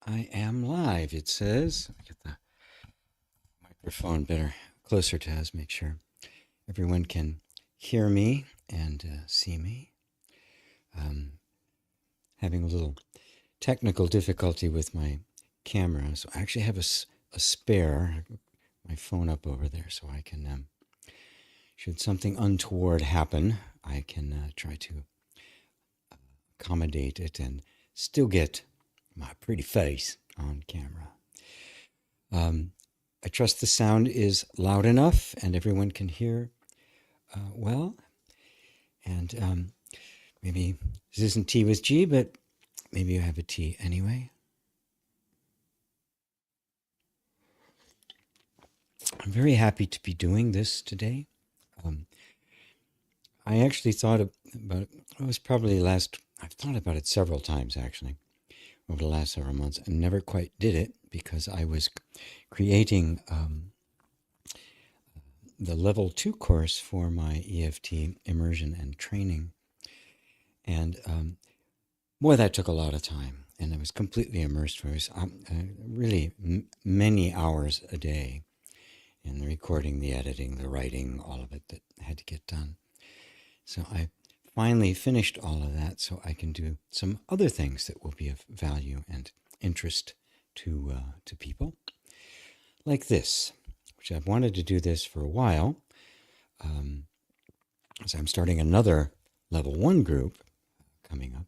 I am live, it says. I get the microphone better closer to us, make sure everyone can hear me and see me. Having a little technical difficulty with my camera, so I actually have a spare, my phone up over there, so I can, should something untoward happen, I can try to accommodate it and still get my pretty face on camera. I trust the sound is loud enough and everyone can hear well. And maybe this isn't tea with G, but maybe you have a tea anyway. I'm very happy to be doing this today. I actually thought about it. It was probably I've thought about it several times actually over the last several months and never quite did it because I was creating the level 2 course for my EFT immersion and training. And boy, that took a lot of time. And I was completely immersed for it. Really many hours a day in the recording, the editing, the writing, all of it that had to get done. So I finally finished all of that so I can do some other things that will be of value and interest to people. Like this, which I've wanted to do this for a while. So I'm starting another level 1 group coming up.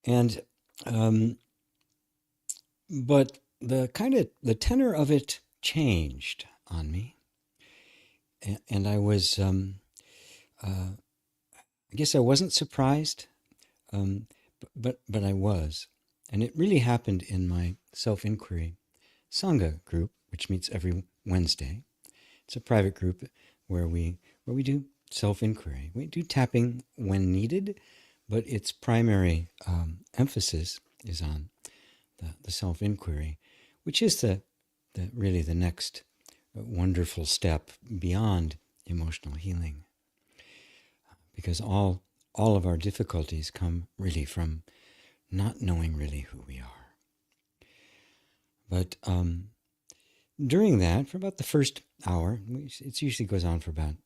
And but the tenor of it changed on me, and I was I guess I wasn't surprised, but I was, and it really happened in my self-inquiry Sangha group, which meets every Wednesday. It's a private group where we do self-inquiry. We do tapping when needed, but its primary emphasis is on the self-inquiry, which is really the next wonderful step beyond emotional healing, because all of our difficulties come really from not knowing really who we are. But during that, for about the first hour, it usually goes on for about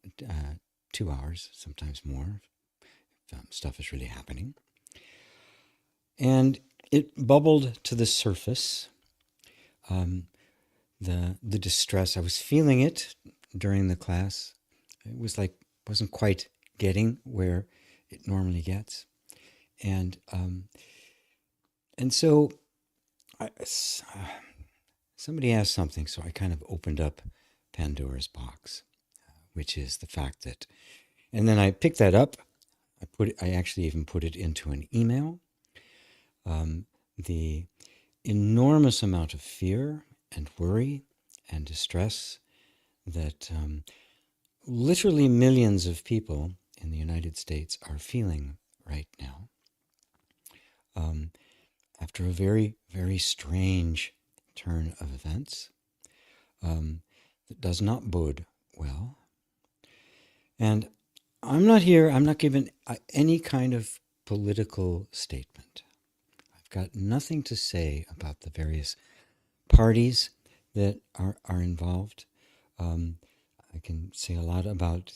2 hours, sometimes more, if stuff is really happening. And it bubbled to the surface. The distress, I was feeling it during the class. It was like wasn't quite getting where it normally gets, and so somebody asked something, so I kind of opened up Pandora's box, which is the fact that, and then I picked that up. I actually even put it into an email. The enormous amount of fear and worry and distress that literally millions of people in the United States are feeling right now, after a very, very strange turn of events that does not bode well. And I'm not giving any kind of political statement. I've got nothing to say about the various parties that are involved. I can say a lot about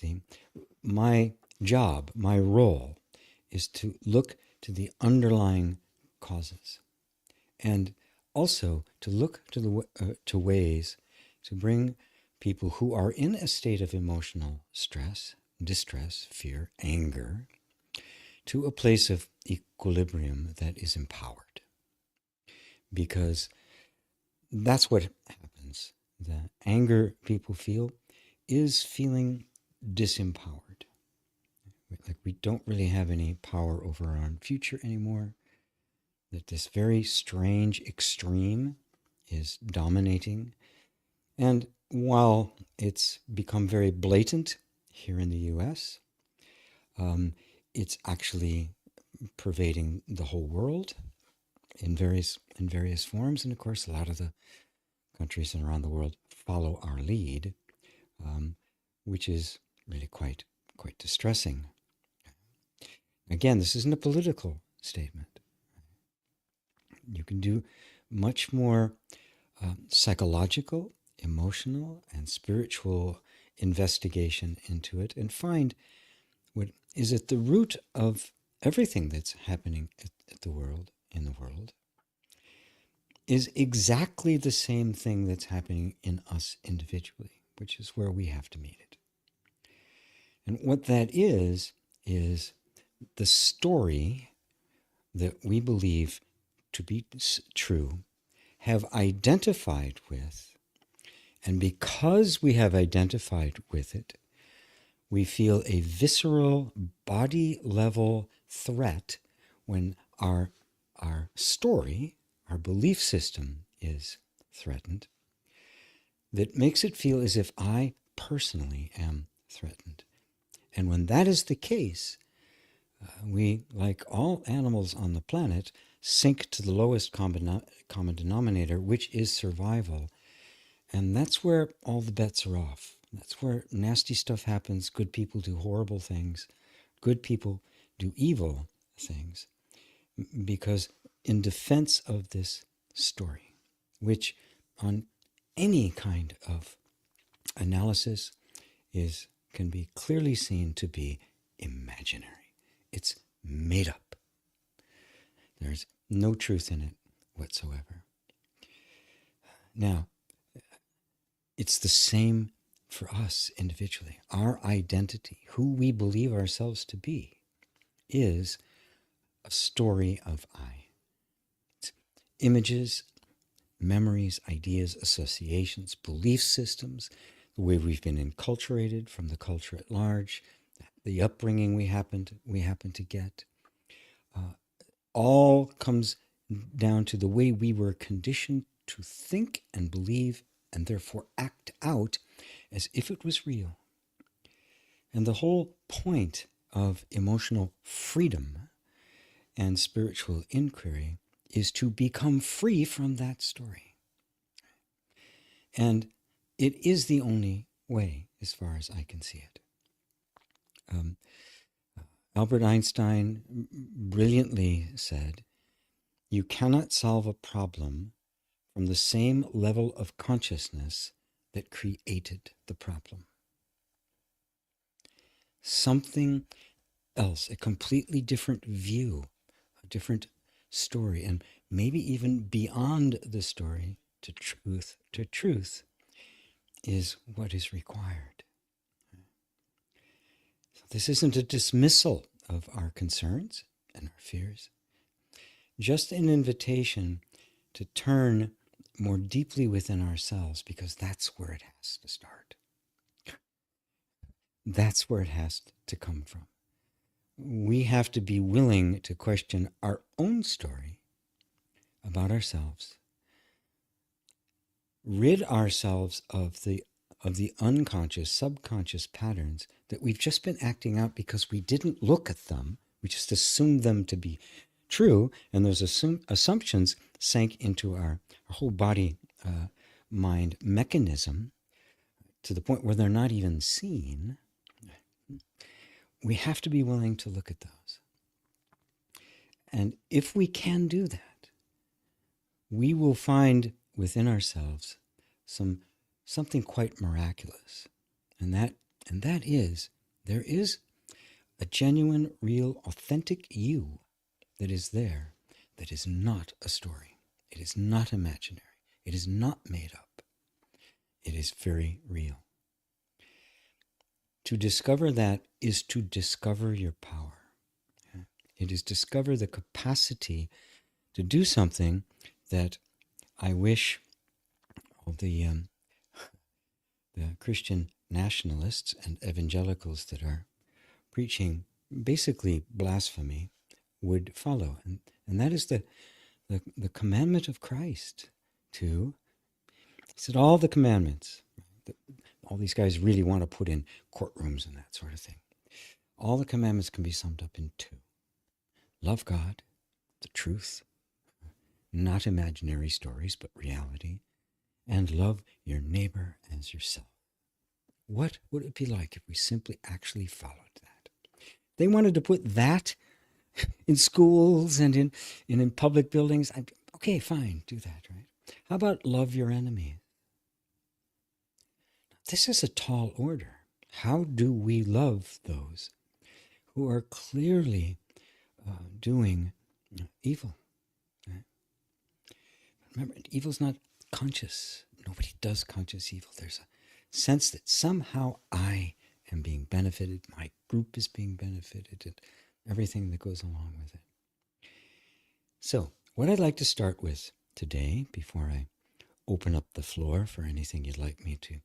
my job, my role is to look to the underlying causes, and also to look to ways to bring people who are in a state of emotional stress, distress, fear, anger, to a place of equilibrium that is empowered. Because that's what happens. The anger people feel is feeling disempowered. Like we don't really have any power over our own future anymore. That this very strange extreme is dominating. And while it's become very blatant here in the US, it's actually pervading the whole world in various forms. And of course, a lot of the countries around the world follow our lead, which is really quite distressing. Again, this isn't a political statement. You can do much more psychological, emotional, and spiritual investigation into it and find what is at the root of everything that's happening at the world, in the world, is exactly the same thing that's happening in us individually, which is where we have to meet it. And what that is the story that we believe to be true, have identified with, and because we have identified with it, we feel a visceral, body-level threat when our story, our belief system is threatened, that makes it feel as if I personally am threatened. And when that is the case, we, like all animals on the planet, sink to the lowest common denominator, which is survival. And that's where all the bets are off. That's where nasty stuff happens. Good people do horrible things. Good people do evil things. Because in defense of this story, which on any kind of analysis can be clearly seen to be imaginary. It's made up. There's no truth in it whatsoever. Now, it's the same for us individually. Our identity, who we believe ourselves to be, is a story of I. It's images, memories, ideas, associations, belief systems, the way we've been enculturated from the culture at large, the upbringing we happen to get, all comes down to the way we were conditioned to think and believe and therefore act out as if it was real. And the whole point of emotional freedom and spiritual inquiry is to become free from that story. And it is the only way, as far as I can see it. Albert Einstein brilliantly said, "You cannot solve a problem from the same level of consciousness that created the problem." Something else, a completely different view, a different story, and maybe even beyond the story to truth is what is required. So this isn't a dismissal of our concerns and our fears, just an invitation to turn more deeply within ourselves, because that's where it has to start. That's where it has to come from. We have to be willing to question our own story about ourselves, rid ourselves of the unconscious, subconscious patterns that we've just been acting out because we didn't look at them. We just assumed them to be true, and those assumptions sank into our whole body mind mechanism to the point where they're not even seen. We have to be willing to look at those. And if we can do that, we will find within ourselves something quite miraculous. And that is, there is a genuine, real, authentic you that is there, that is not a story. It is not imaginary. It is not made up. It is very real. To discover that is to discover your power. It is discover the capacity to do something that I wish all the Christian nationalists and evangelicals that are preaching basically blasphemy would follow. And that is the commandment of Christ to, he said, all the commandments, all these guys really want to put in courtrooms and that sort of thing. All the commandments can be summed up in two. Love God, the truth, not imaginary stories, but reality, and love your neighbor as yourself. What would it be like if we simply actually followed that? They wanted to put that in schools and in public buildings. Okay, fine, do that, right? How about love your enemies? This is a tall order. How do we love those who are clearly doing evil? Right? Remember, evil's not conscious. Nobody does conscious evil. There's a sense that somehow I am being benefited, my group is being benefited, and everything that goes along with it. So, what I'd like to start with today, before I open up the floor for anything you'd like me to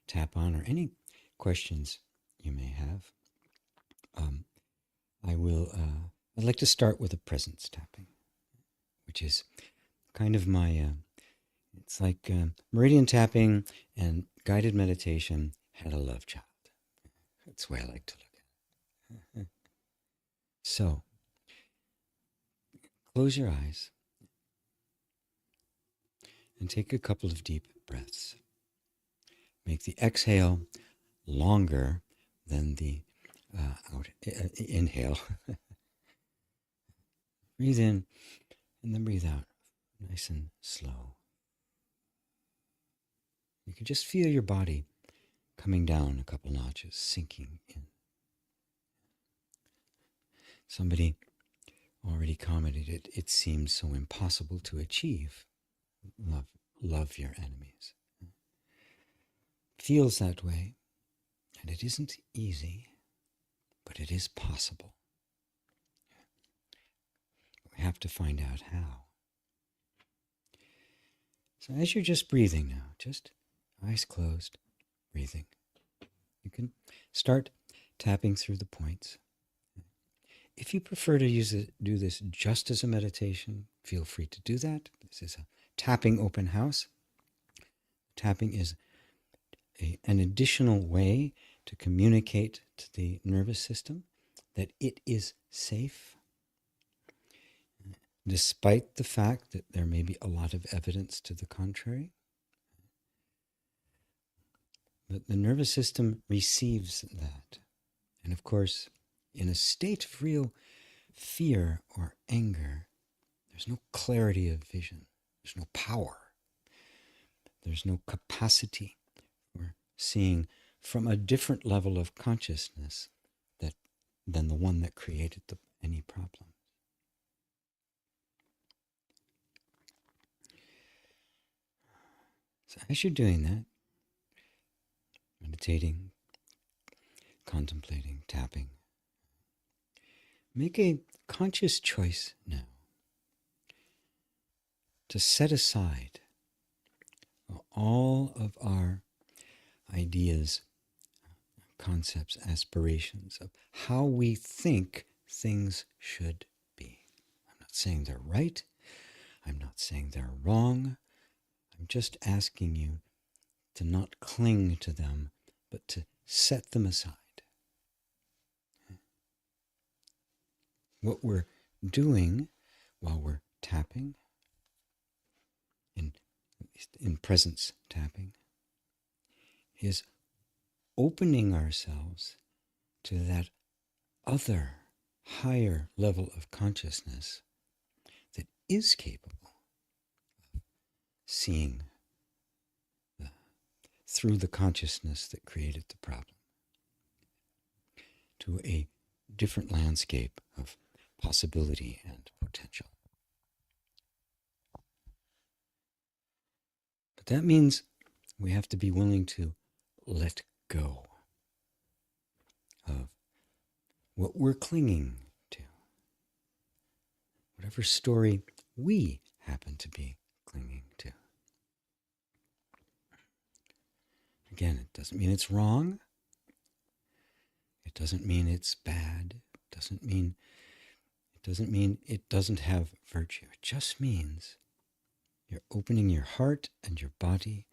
tap on or any questions you may have, um, I will. I'd like to start with a presence tapping, which is kind of my. It's like meridian tapping and guided meditation had a love child. That's the way I like to look at it. So, close your eyes and take a couple of deep breaths. Make the exhale longer than the inhale. Breathe in and then breathe out, nice and slow. You can just feel your body coming down a couple notches, sinking in. Somebody already commented it seems so impossible to achieve. Love your enemies. Feels that way, and it isn't easy, but it is possible. We have to find out how. So as you're just breathing now, just eyes closed, breathing, you can start tapping through the points. If you prefer to do this just as a meditation, feel free to do that. This is a tapping open house. Tapping is an additional way to communicate to the nervous system that it is safe, despite the fact that there may be a lot of evidence to the contrary. But the nervous system receives that. And of course, in a state of real fear or anger, there's no clarity of vision. There's no power. There's no capacity for seeing from a different level of consciousness than the one that created any problem. So as you're doing that, meditating, contemplating, tapping, make a conscious choice now to set aside all of our ideas, concepts, aspirations of how we think things should be. I'm not saying they're right. I'm not saying they're wrong. I'm just asking you to not cling to them, but to set them aside. What we're doing while we're tapping, in presence tapping, is opening ourselves to that other higher level of consciousness that is capable of seeing through the consciousness that created the problem to a different landscape of possibility and potential. But that means we have to be willing to let go of what we're clinging to, whatever story we happen to be clinging to. Again, it doesn't mean it's wrong. It doesn't mean it's bad. It doesn't mean it doesn't have virtue. It just means you're opening your heart and your body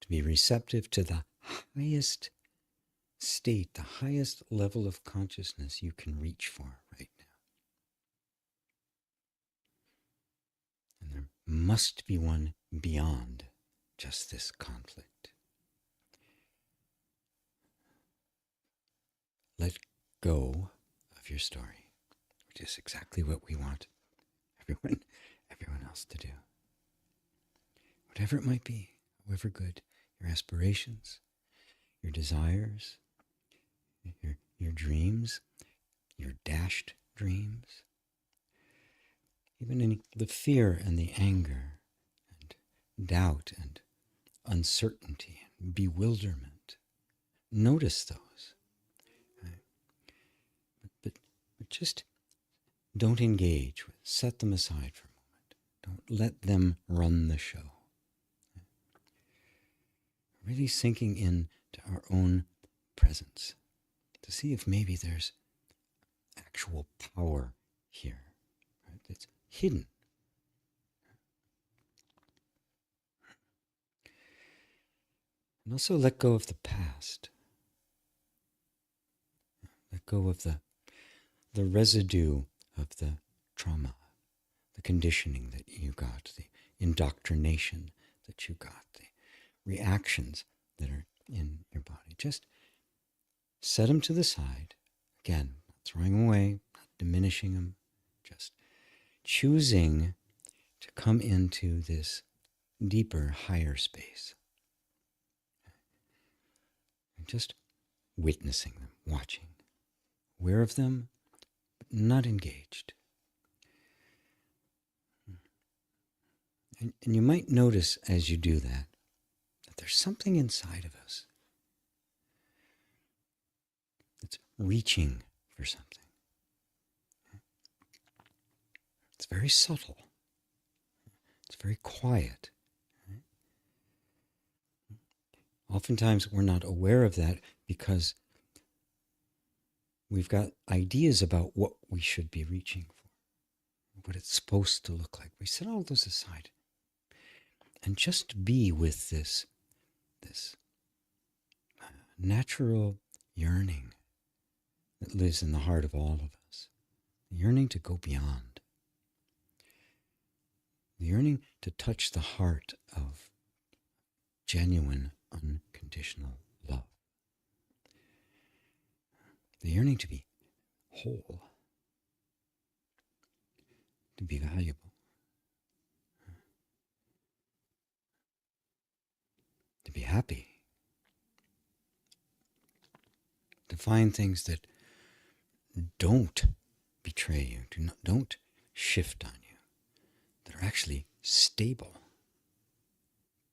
to be receptive to the highest state, the highest level of consciousness you can reach for right now. And there must be one beyond just this conflict. Let go of your story, which is exactly what we want everyone else to do. Whatever it might be, however good your aspirations, your desires, your dreams, your dashed dreams, even in the fear and the anger and doubt and uncertainty and bewilderment. Notice those. Right? But just don't engage with, set them aside for a moment. Don't let them run the show. Really sinking in to our own presence to see if maybe there's actual power here, right? That's hidden. And also let go of the past. Let go of the residue of the trauma, the conditioning that you got, the indoctrination that you got, the reactions that are in your body. Just set them to the side. Again, not throwing them away, not diminishing them, just choosing to come into this deeper, higher space. And just witnessing them, watching, aware of them, but not engaged. And you might notice as you do that there's something inside of us that's reaching for something. It's very subtle. It's very quiet. Oftentimes we're not aware of that because we've got ideas about what we should be reaching for, what it's supposed to look like. We set all those aside and just be with this natural yearning that lives in the heart of all of us, the yearning to go beyond, the yearning to touch the heart of genuine, unconditional love, the yearning to be whole, to be valuable, to be happy, to find things that don't betray you, don't shift on you, that are actually stable,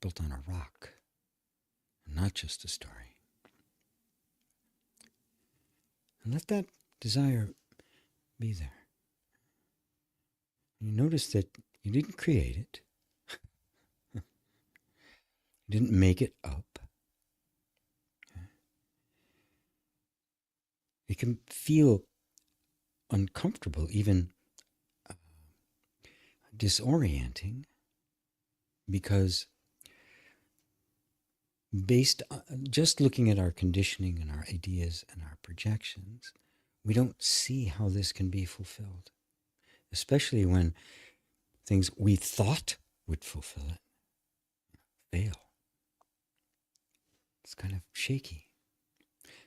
built on a rock, and not just a story. And let that desire be there. And you notice that you didn't create it. You didn't make it up. It can feel uncomfortable, even disorienting, because based on just looking at our conditioning and our ideas and our projections, we don't see how this can be fulfilled, especially when things we thought would fulfill it fail. It's kind of shaky.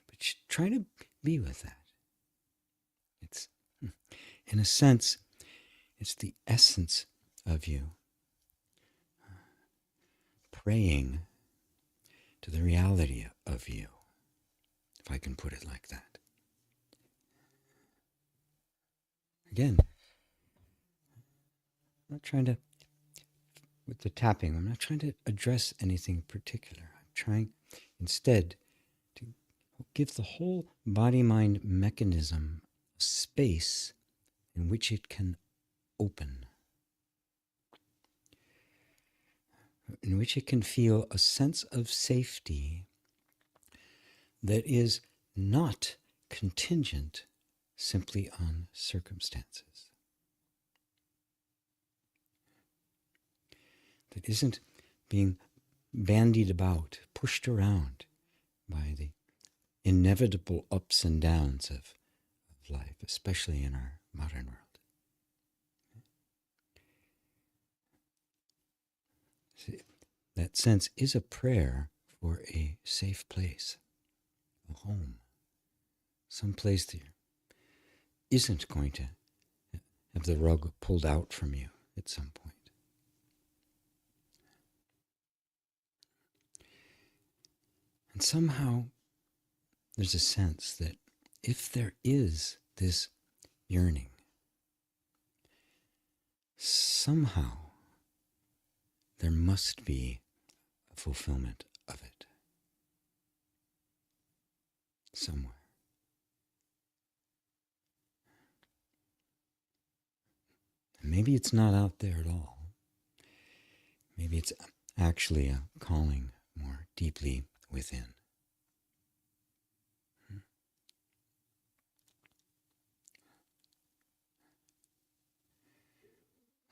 But try to be with that. It's, in a sense, it's the essence of you praying to the reality of you, if I can put it like that. Again, I'm not trying to, with the tapping, I'm not trying to address anything particular. I'm trying instead to give the whole body-mind mechanism a space in which it can open, in which it can feel a sense of safety that is not contingent simply on circumstances, that isn't being bandied about, pushed around by the inevitable ups and downs of life, especially in our modern world. See, that sense is a prayer for a safe place, a home, some place that isn't going to have the rug pulled out from you at some point. And somehow there's a sense that if there is this yearning, somehow there must be a fulfillment of it somewhere. Maybe it's not out there at all. Maybe it's actually a calling more deeply within.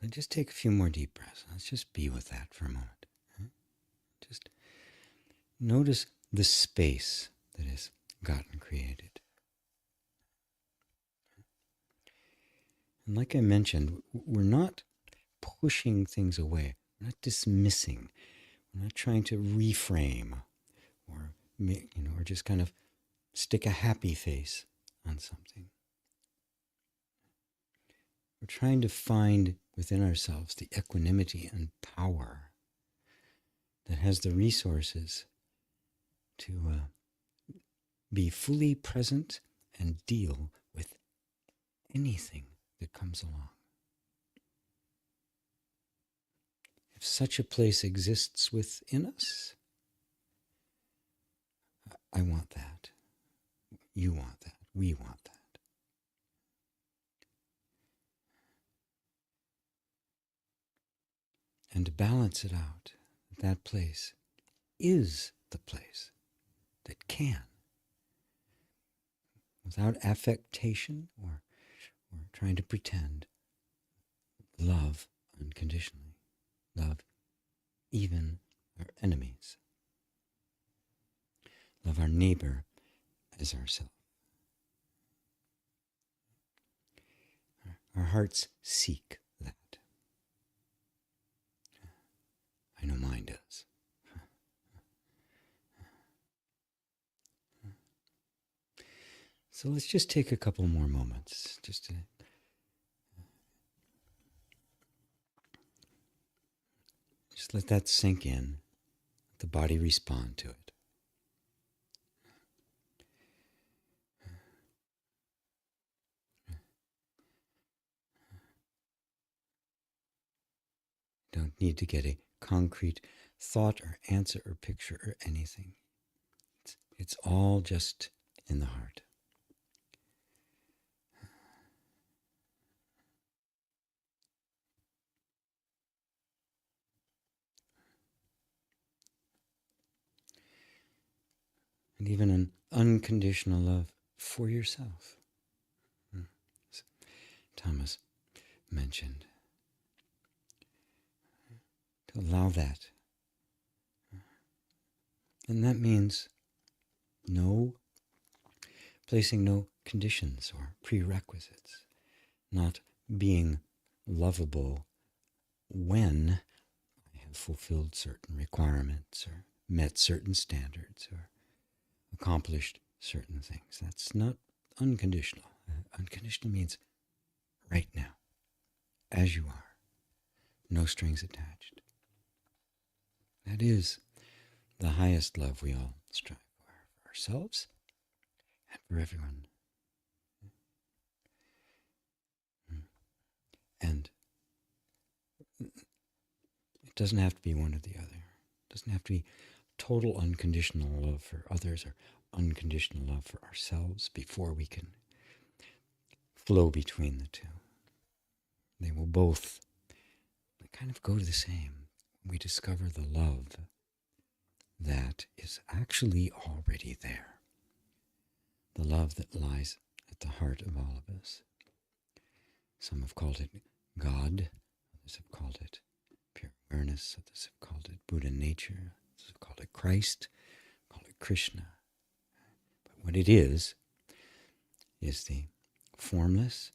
And just take a few more deep breaths. Let's just be with that for a moment. Just notice the space that has gotten created. And like I mentioned, we're not pushing things away. We're not dismissing. We're not trying to reframe or or just kind of stick a happy face on something. We're trying to find within ourselves the equanimity and power that has the resources to be fully present and deal with anything that comes along. If such a place exists within us, I want that. You want that. We want that. And to balance it out, that place is the place that can, without affectation or trying to pretend, love unconditionally. Love even our enemies. Love our neighbor as ourselves. Our hearts seek that. I know mine does. So let's just take a couple more moments just to just let that sink in, let the body respond to it. Don't need to get a concrete thought or answer or picture or anything. It's all just in the heart. And even an unconditional love for yourself. As Thomas mentioned. To allow that. And that means placing no conditions or prerequisites. Not being lovable when I have fulfilled certain requirements or met certain standards or accomplished certain things. That's not unconditional. Unconditional means right now, as you are, no strings attached. That is the highest love we all strive for ourselves and for everyone. And it doesn't have to be one or the other. It doesn't have to be total unconditional love for others or unconditional love for ourselves before we can flow between the two. They will both kind of go to the same. We discover the love that is actually already there. The love that lies at the heart of all of us. Some have called it God, others have called it pure awareness, others have called it Buddha nature, others have called it Christ, called it Krishna. But what it is the formless,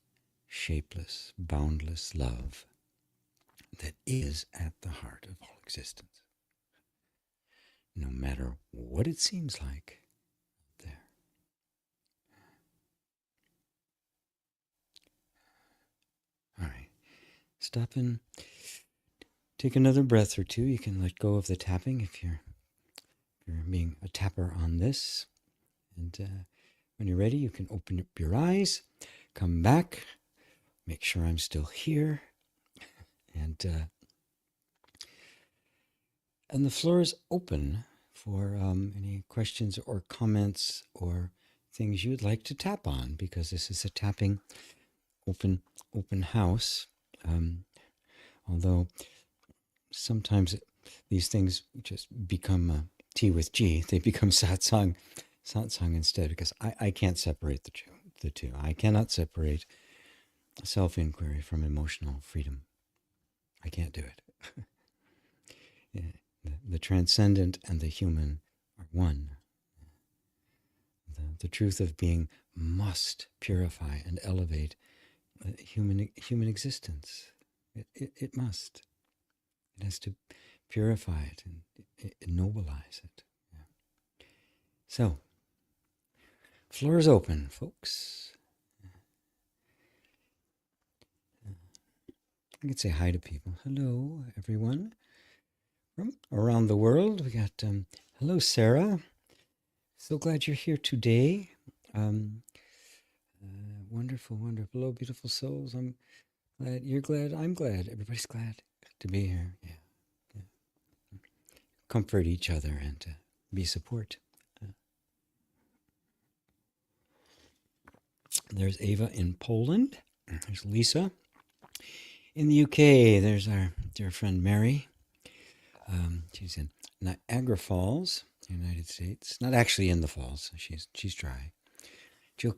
shapeless, boundless love that is at the heart of all existence. No matter what it seems like there. All stop and take another breath or two. You can let go of the tapping if you're being a tapper on this. And when you're ready, you can open up your eyes, come back, make sure I'm still here, and the floor is open for any questions or comments or things you'd like to tap on, because this is a tapping open house. Although sometimes these things just become T with G, they become satsang instead, because I can't separate the two. I cannot separate self-inquiry from emotional freedom. I can't do it. The transcendent and the human are one. The truth of being must purify and elevate human existence. It must. It has to purify it and ennobilize it. Yeah. So, floor is open, folks. I can say hi to people. Hello, everyone. From around the world, we got, hello, Sarah. So glad you're here today. Wonderful, wonderful. Hello, beautiful souls. I'm glad you're glad. I'm glad. Everybody's glad to be here. Yeah. Comfort each other and be support. There's Ava in Poland. There's Lisa in the UK. There's our dear friend Mary. She's in Niagara Falls, United States. Not actually in the falls. She's dry. Jill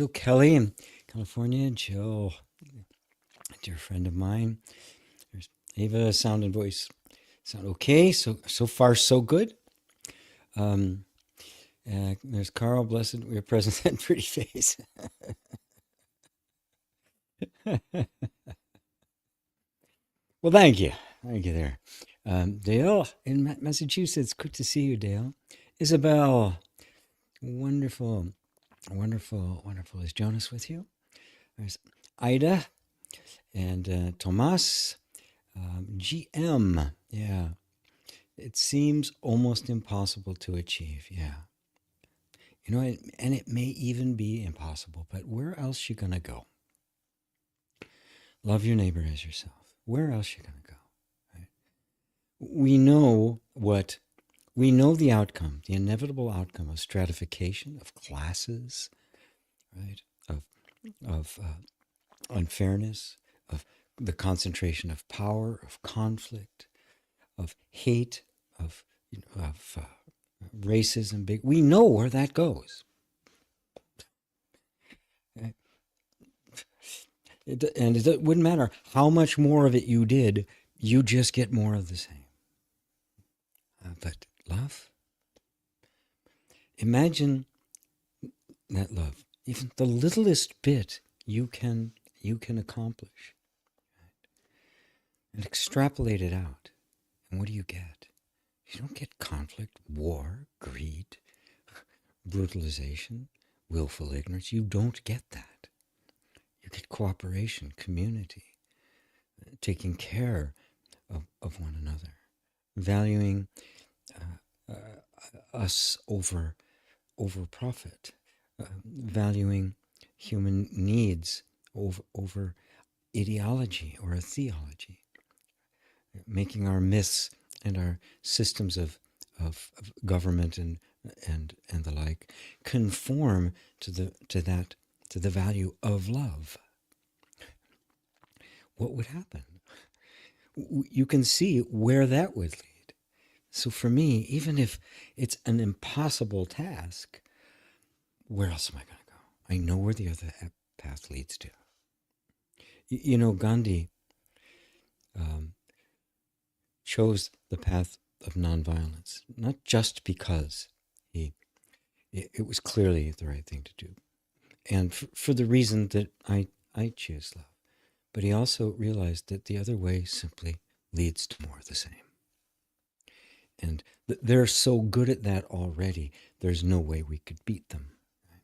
Kelly in California. Jill, a dear friend of mine. There's Ava. Sound and voice sound okay. So far so good. There's Carl. Blessed we are present and pretty face. Well, thank you there. Dale in Massachusetts. Good to see you, Dale. Isabel. Wonderful. Is Jonas with you? There's Ida and Tomas. GM. Yeah. It seems almost impossible to achieve. Yeah. You know, and it may even be impossible, but where else you going to go? Love your neighbor as yourself. Where else you going to go? Right? We know the outcome, the inevitable outcome of stratification, of classes, right? Of unfairness, of the concentration of power, of conflict, of hate, of racism. We know where that goes. It wouldn't matter how much more of it you did, you just get more of the same. But love, imagine that love, even the littlest bit you can accomplish, and extrapolate it out. And what do you get? You don't get conflict, war, greed, brutalization, willful ignorance. You don't get that. You get cooperation, community, taking care of one another, valuing us over profit, valuing human needs over ideology or a theology, making our myths and our systems of government and the like conform to the value of love. What would happen? You can see where that would lead. So for me, even if it's an impossible task, where else am I going to go? I know where the other path leads to. You know, Gandhi chose the path of nonviolence, not just because it was clearly the right thing to do, and for the reason that I choose love. But he also realized that the other way simply leads to more of the same. And they're so good at that already, there's no way we could beat them. Right?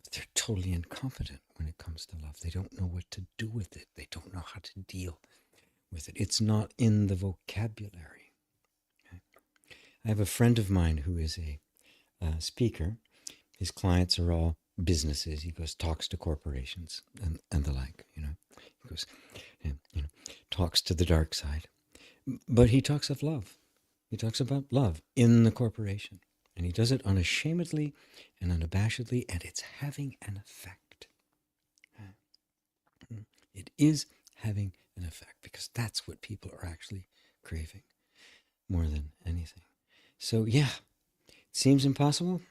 But they're totally incompetent when it comes to love. They don't know what to do with it. They don't know how to deal with it. It's not in the vocabulary. Okay? I have a friend of mine who is a speaker. His clients are all businesses. He goes, talks to corporations and the like, you know. He goes, talks to the dark side. But he talks of love. He talks about love in the corporation. And he does it unashamedly and unabashedly, and it's having an effect. It is having an effect, because that's what people are actually craving more than anything. So, yeah, it seems impossible.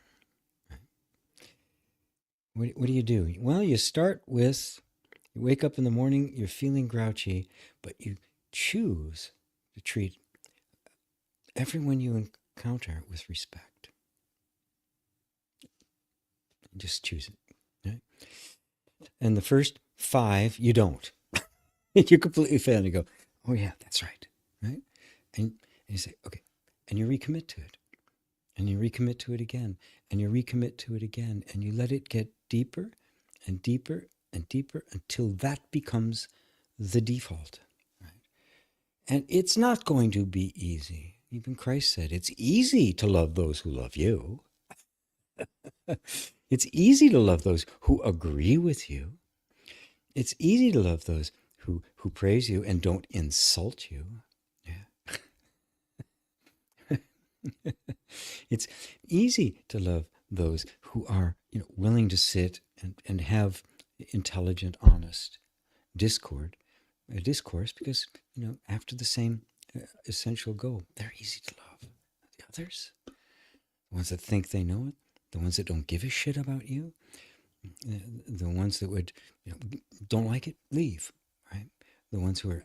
What do you do? Well, you start with, you wake up in the morning, you're feeling grouchy, but you choose to treat everyone you encounter with respect. Just choose it. Right? And the first 5, you don't. You completely fail and you go, oh yeah, that's right. Right? And you say, okay. And you recommit to it. And you recommit to it again. And you recommit to it again. And you let it get deeper and deeper and deeper until that becomes the default. Right? And it's not going to be easy. Even Christ said, it's easy to love those who love you. It's easy to love those who agree with you. It's easy to love those who praise you and don't insult you. Yeah. It's easy to love those who are willing to sit and have intelligent, honest discourse, because after the same essential goal. They're easy to love. The others, the ones that think they know it, the ones that don't give a shit about you, the ones that would don't like it, leave. Right? The ones who are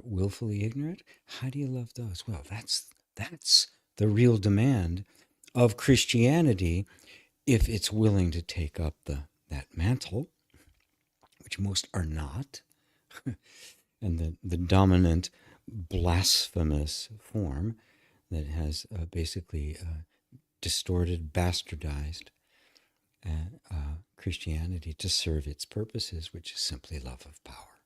willfully ignorant. How do you love those? Well, that's the real demand of Christianity, if it's willing to take up that mantle, which most are not, and the dominant blasphemous form that has basically distorted, bastardized Christianity to serve its purposes, which is simply love of power.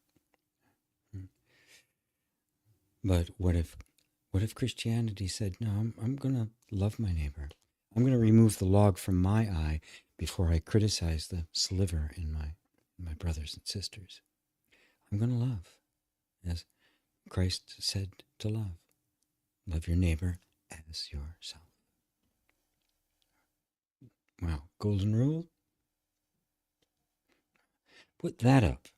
But what if Christianity said, no, I'm going to love my neighbor. I'm going to remove the log from my eye before I criticize the sliver in my brothers and sisters. I'm going to love, as Christ said to love. Love your neighbor as yourself. Wow, golden rule? Put that up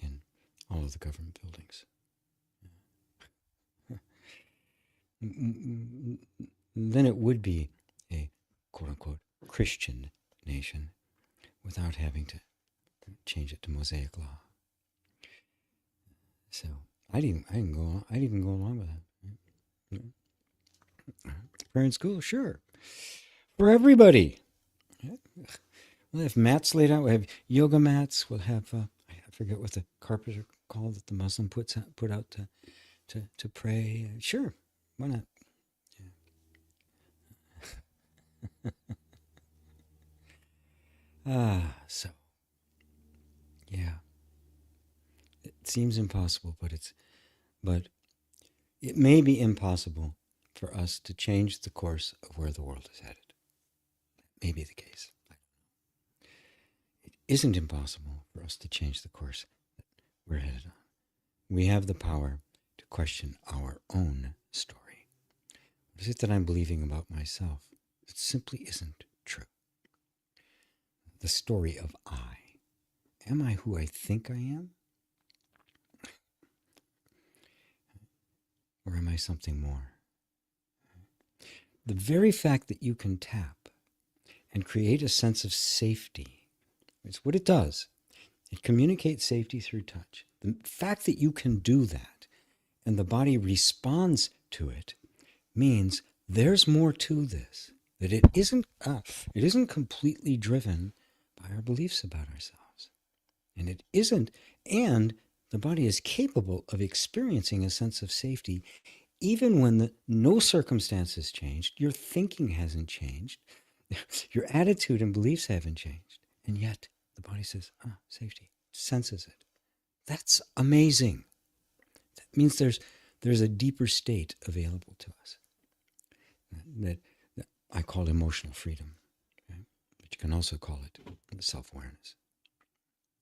in all of the government buildings. Then it would be a quote-unquote Christian nation without having to change it to Mosaic law. So I'd even go along with that. Prayer in school, sure, for everybody. We'll have mats laid out. We'll have yoga mats. We'll have I forget what the carpets are called that the Muslim put out to pray. Sure, why not? Yeah. So yeah, it seems impossible, but it may be impossible for us to change the course of where the world is headed. That may be the case. It isn't impossible for us to change the course that we're headed on. We have the power to question our own story. What is it that I'm believing about myself? It simply isn't true. The story of I. Am I who I think I am? Or am I something more? The very fact that you can tap and create a sense of safety, it's what it does. It communicates safety through touch. The fact that you can do that and the body responds to it means there's more to this, that it isn't completely driven by our beliefs about ourselves. And it isn't, and the body is capable of experiencing a sense of safety even when no circumstances changed, your thinking hasn't changed, your attitude and beliefs haven't changed, and yet the body says, ah, safety, senses it. That's amazing. That means there's a deeper state available to us that I call emotional freedom, okay? But you can also call it self-awareness.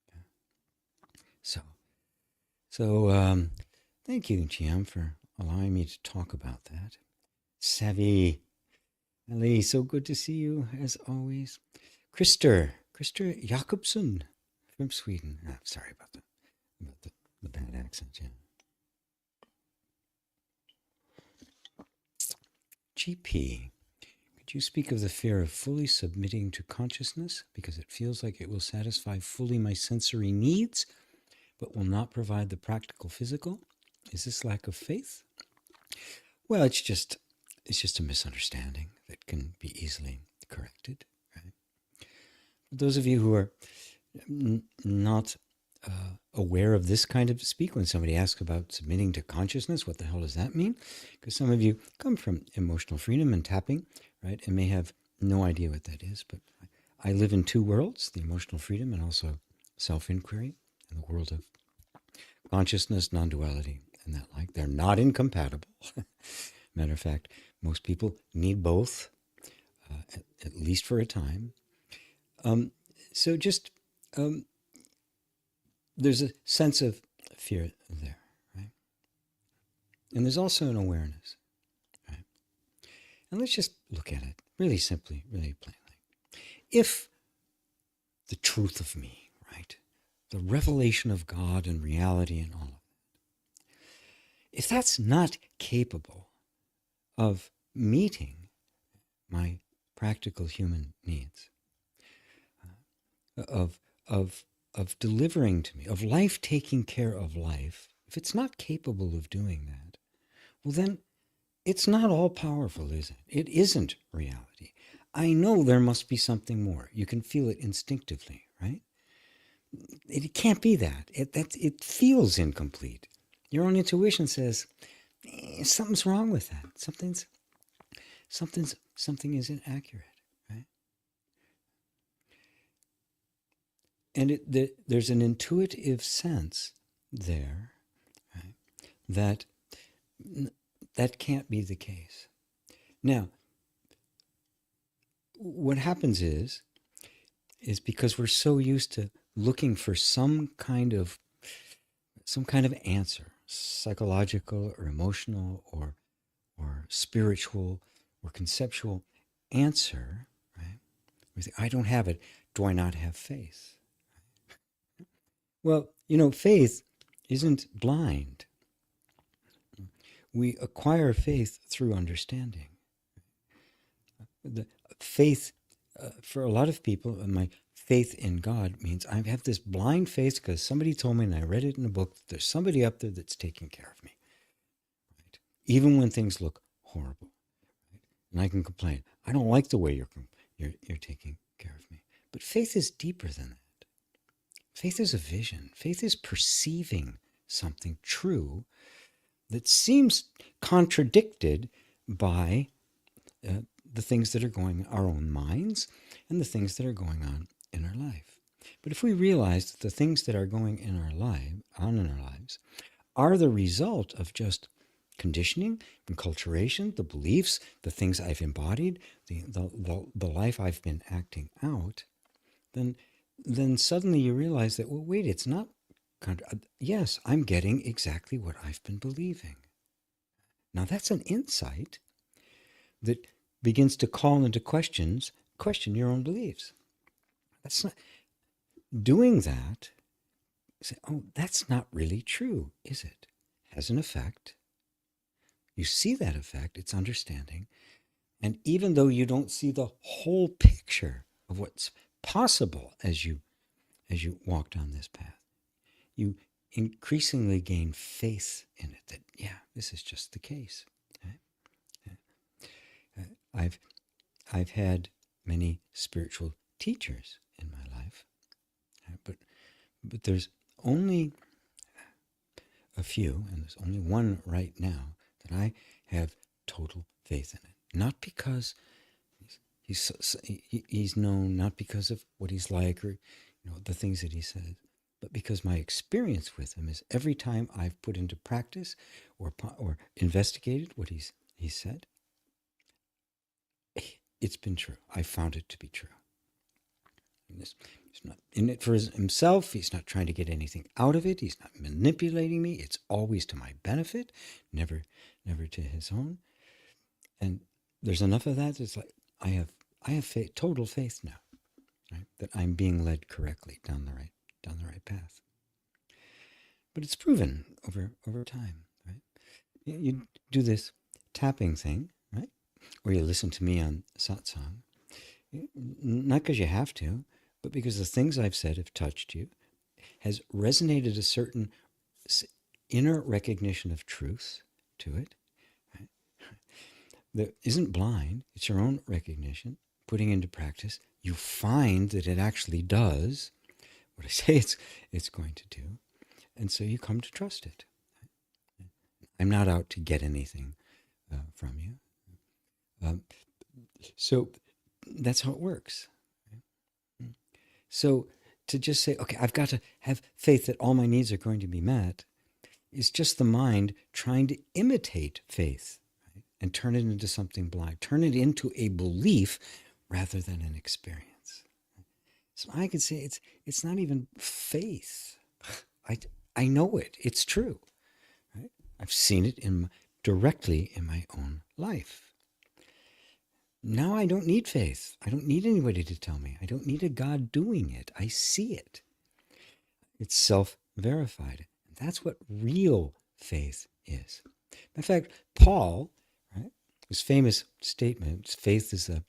Okay? So thank you, Chiam, for allowing me to talk about that. Savi, Ali, so good to see you as always. Krister Jakobsen from Sweden. Oh, sorry about the bad accent, yeah. GP, could you speak of the fear of fully submitting to consciousness because it feels like it will satisfy fully my sensory needs but will not provide the practical physical? Is this lack of faith? Well, it's just a misunderstanding that can be easily corrected. Right? Those of you who are not aware of this kind of speak, when somebody asks about submitting to consciousness, what the hell does that mean? Because some of you come from emotional freedom and tapping, right, and may have no idea what that is. But I live in two worlds, the emotional freedom and also self-inquiry, and the world of consciousness, non-duality, and that like. They're not incompatible. Matter of fact, most people need both, at least for a time. So just there's a sense of fear there, right? And there's also an awareness, right? And let's just look at it really simply, really plainly. If the truth of me, right, the revelation of God and reality and all of that, if that's not capable of meeting my practical human needs, of delivering to me, of life taking care of life, if it's not capable of doing that, well then it's not all powerful, is it? It isn't reality. I know there must be something more. You can feel it instinctively, right? It can't be that. It feels incomplete. Your own intuition says something's wrong with that. Something isn't accurate, right? And there's an intuitive sense there, right, that can't be the case. Now, what happens is because we're so used to looking for some kind of answer, psychological or emotional or spiritual or conceptual answer, right? We think, I don't have it. Do I not have faith? Well, faith isn't blind. We acquire faith through understanding. The faith, for a lot of people, my faith in God means I have this blind faith because somebody told me and I read it in a book that there's somebody up there that's taking care of me, right? Even when things look horrible, right? And I can complain. I don't like the way you're taking care of me. But faith is deeper than that. Faith is a vision. Faith is perceiving something true that seems contradicted by the things that are going in our own minds and the things that are going on in our life. But if we realize that the things that are going in our lives are the result of just conditioning, enculturation, the beliefs, the things I've embodied, the life I've been acting out, then suddenly you realize that, well, wait, it's not. Yes, I'm getting exactly what I've been believing. Now that's an insight that begins to call into question your own beliefs. That's not doing that. Say, oh, that's not really true, is it? Has an effect. You see that effect. It's understanding, and even though you don't see the whole picture of what's possible as you walk down this path, you increasingly gain faith in it. That this is just the case. I've had many spiritual teachers in my life, but there's only a few, and there's only one right now that I have total faith in it. Not because he's known, not because of what he's like, or the things that he says, but because my experience with him is every time I've put into practice or investigated what he said, it's been true. I found it to be true. He's not in it for himself. He's not trying to get anything out of it. He's not manipulating me. It's always to my benefit, never to his own. And there's enough of that. It's like I have faith, total faith now, right? That I'm being led correctly down the right path. But it's proven over time, right? You do this tapping thing, right? Or you listen to me on satsang, not because you have to, but because the things I've said have touched you, has resonated a certain inner recognition of truth to it, right? That isn't blind. It's your own recognition, putting into practice. You find that it actually does what I say it's going to do. And so you come to trust it. I'm not out to get anything from you. So that's how it works. So to just say, okay, I've got to have faith that all my needs are going to be met is just the mind trying to imitate faith, right? And turn it into something blind, turn it into a belief rather than an experience. So I could say it's not even faith. I know it. It's true. Right? I've seen it directly in my own life. Now I don't need faith. I don't need anybody to tell me. I don't need a God doing it. I see it. It's self-verified. That's what real faith is. In fact, Paul, right, his famous statement, faith is the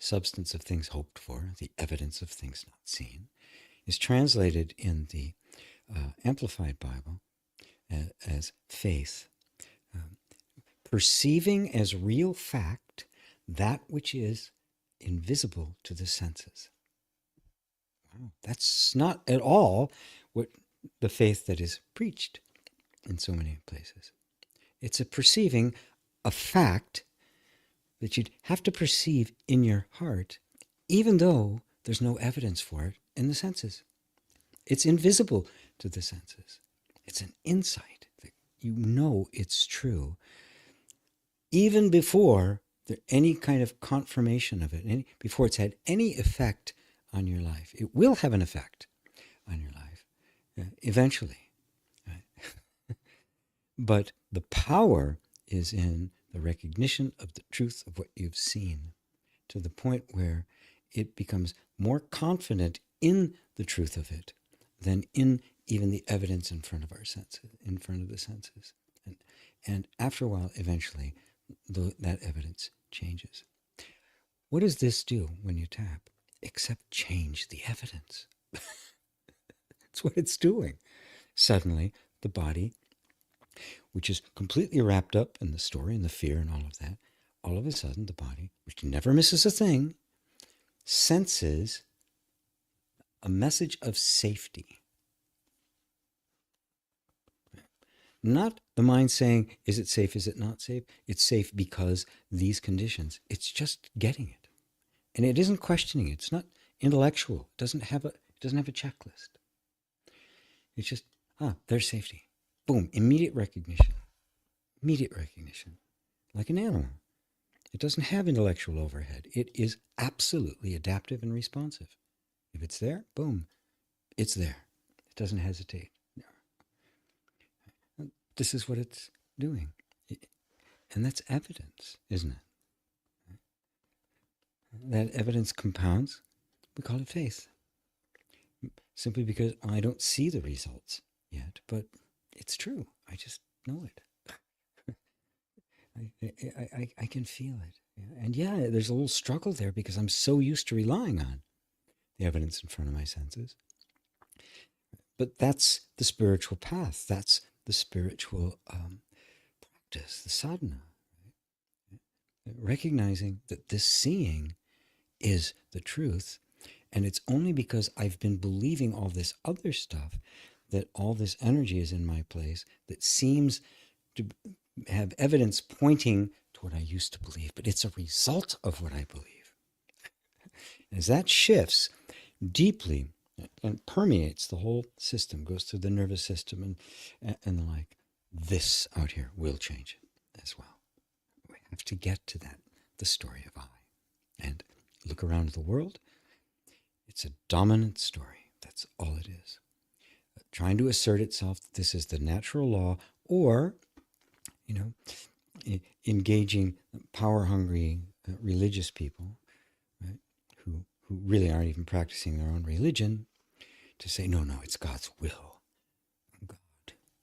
substance of things hoped for, the evidence of things not seen, is translated in the Amplified Bible as faith, perceiving as real fact that which is invisible to the senses. Wow, that's not at all what the faith that is preached in so many places. It's a perceiving a fact that you'd have to perceive in your heart, even though there's no evidence for it in the senses. It's invisible to the senses. It's an insight that you know it's true, even before there any kind of confirmation of it, before it's had any effect on your life. It will have an effect on your life eventually. Right? But the power is in the recognition of the truth of what you've seen, to the point where it becomes more confident in the truth of it than in even the evidence in front of our senses, in front of the senses. And after a while, eventually, that evidence changes. What does this do when you tap? Except change the evidence. That's what it's doing. Suddenly, the body, which is completely wrapped up in the story and the fear and all of that, all of a sudden the body, which never misses a thing, senses a message of safety. Not the mind saying, is it safe, is it not safe? It's safe because these conditions. It's just getting it. And it isn't questioning it. It's not intellectual. It doesn't have a checklist. It's just, there's safety. Boom, immediate recognition. Immediate recognition. Like an animal. It doesn't have intellectual overhead. It is absolutely adaptive and responsive. If it's there, boom, it's there. It doesn't hesitate. This is what it's doing. And that's evidence, isn't it? That evidence compounds. We call it faith. Simply because I don't see the results yet, but it's true. I just know it. I can feel it. And yeah, there's a little struggle there because I'm so used to relying on the evidence in front of my senses. But that's the spiritual path. That's the spiritual practice, the sadhana. Right? Recognizing that this seeing is the truth. And it's only because I've been believing all this other stuff that all this energy is in my place that seems to have evidence pointing to what I used to believe. But it's a result of what I believe. As that shifts deeply and permeates the whole system, goes through the nervous system and the like. This out here will change it as well. We have to get to that, the story of I. And look around the world, it's a dominant story. That's all it is. Trying to assert itself that this is the natural law, or, you know, engaging power hungry religious people, right, who really aren't even practicing their own religion, to say, no, it's God's will.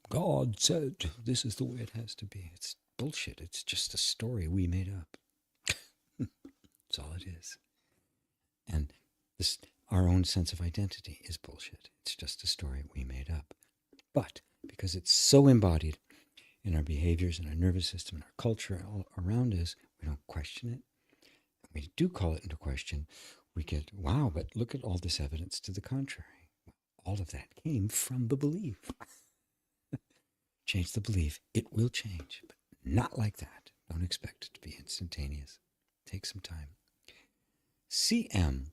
God said this is the way it has to be. It's bullshit. It's just a story we made up. That's all it is. And this, our own sense of identity is bullshit. It's just a story we made up. But because it's so embodied in our behaviors, in our nervous system, in our culture, all around us, we don't question it. We do call it into question. We get, wow, but look at all this evidence to the contrary. All of that came from the belief. Change the belief, it will change, but not like that. Don't expect it to be instantaneous. Take some time. CM.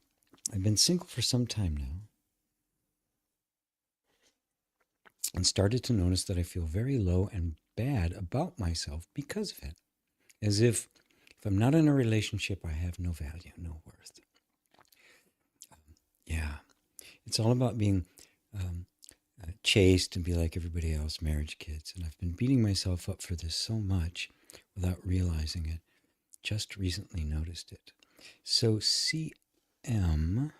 I've been single for some time now and started to notice that I feel very low and bad about myself because of it. As if I'm not in a relationship, I have no value, no worth. Yeah, it's all about being chaste and be like everybody else, marriage, kids. And I've been beating myself up for this so much without realizing it. Just recently noticed it. So CM,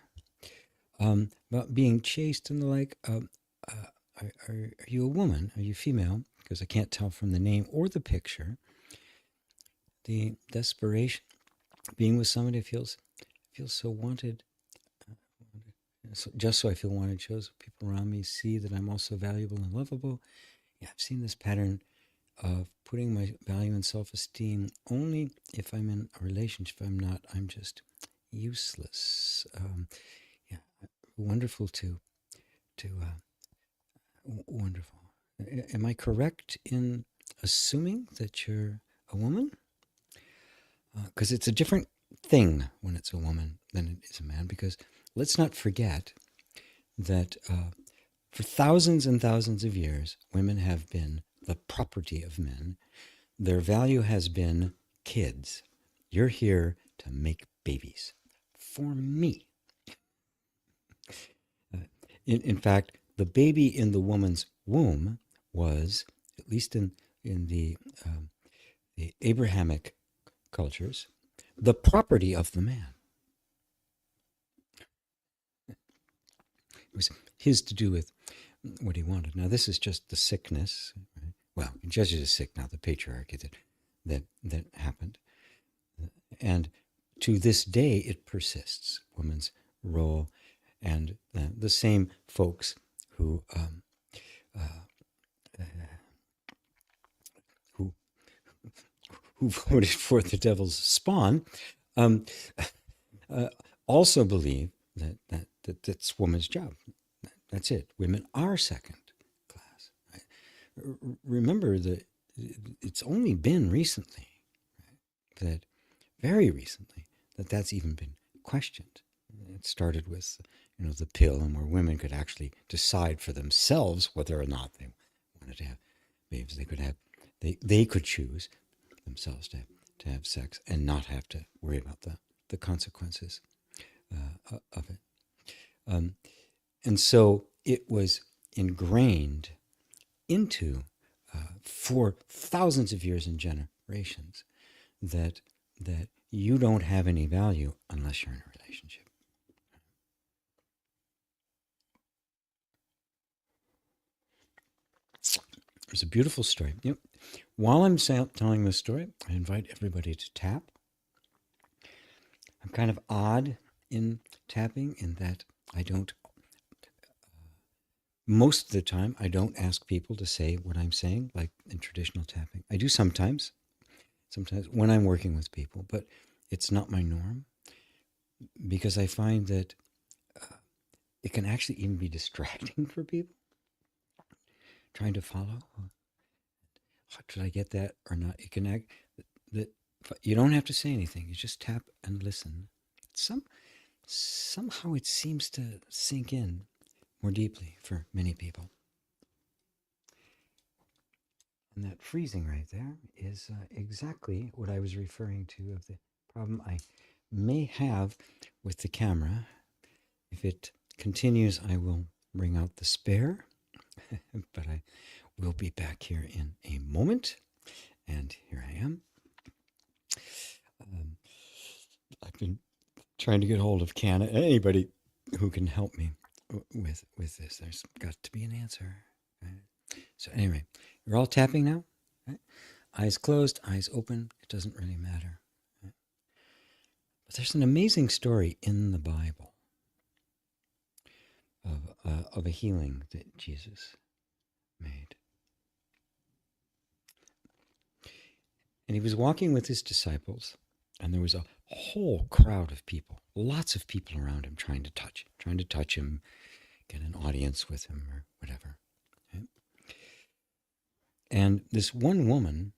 about being chaste and the like, are you a woman? Are you female? Because I can't tell from the name or the picture. The desperation, being with somebody feels so wanted. Just so I feel wanted shows people around me see that I'm also valuable and lovable. Yeah, I've seen this pattern of putting my value and self-esteem only if I'm in a relationship. If I'm not, I'm just useless. Yeah, wonderful wonderful. Am I correct in assuming that you're a woman? Because it's a different thing when it's a woman than it is a man. Because let's not forget that for thousands and thousands of years, women have been the property of men. Their value has been kids. You're here to make babies for me. In fact, the baby in the woman's womb was, at least in the Abrahamic cultures, the property of the man. It was his to do with what he wanted. Now, this is just the sickness. Right? Well, Judges is sick now, the patriarchy that happened. And to this day, it persists, woman's role. And the same folks who voted for the devil's spawn also believe that that's woman's job. That's it. Women are second class. Remember that it's only been recently, that very recently, that's even been questioned. It started with, the pill, and where women could actually decide for themselves whether or not they wanted to have babies. They could choose themselves to have sex and not have to worry about the consequences of it. And so it was ingrained into for thousands of years and generations that you don't have any value unless you're in a relationship. It's a beautiful story. While I'm telling this story, I invite everybody to tap. I'm kind of odd in tapping in that I don't, most of the time, I don't ask people to say what I'm saying, like in traditional tapping. I do sometimes when I'm working with people, but it's not my norm, because I find that it can actually even be distracting for people trying to follow. Did I get that or not? It can act that you don't have to say anything. You just tap and listen. Somehow it seems to sink in more deeply for many people. And that freezing right there is exactly what I was referring to of the problem I may have with the camera. If it continues, I will bring out the spare, but I will be back here in a moment. And here I am. I've been trying to get hold of anybody who can help me with this. There's got to be an answer. Right? So anyway, you're all tapping now. Right? Eyes closed, eyes open. It doesn't really matter. Right? But there's an amazing story in the Bible of a healing that Jesus made. And he was walking with his disciples, and there was a whole crowd of people, lots of people around him trying to touch him, get an audience with him or whatever. Right? And this one woman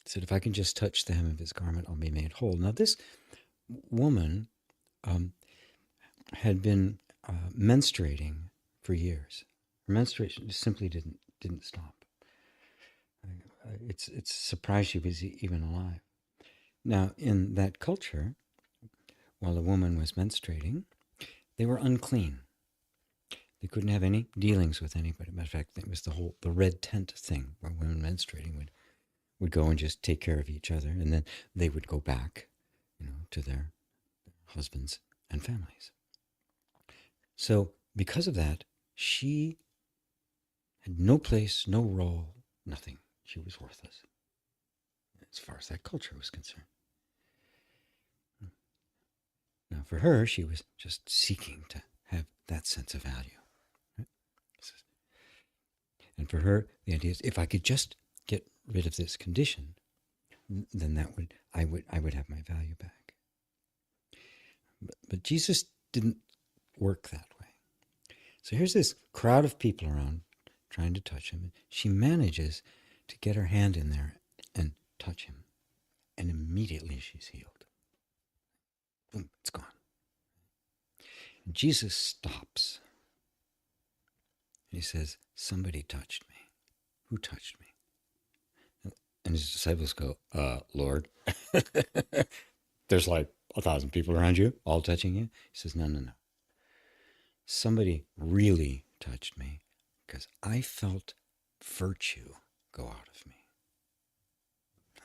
said, if I can just touch the hem of his garment, I'll be made whole. Now, this woman had been menstruating for years. Her menstruation just simply didn't stop. It's surprised she was even alive. Now, in that culture, while a woman was menstruating, they were unclean. They couldn't have any dealings with anybody. Matter of fact, it was the red tent thing, where women menstruating would go and just take care of each other, and then they would go back, to their husbands and families. So, because of that, she had no place, no role, nothing. She was worthless, as far as that culture was concerned. Now, for her, she was just seeking to have that sense of value. Right? And for her, the idea is, if I could just get rid of this condition, then I would have my value back. But Jesus didn't work that way. So here's this crowd of people around trying to touch him. And she manages to get her hand in there and touch him. And immediately she's healed. Boom, it's gone. And Jesus stops. He says, somebody touched me. Who touched me? And his disciples go, Lord, there's like 1,000 people around you, all touching you. He says, no. Somebody really touched me because I felt virtue go out of me.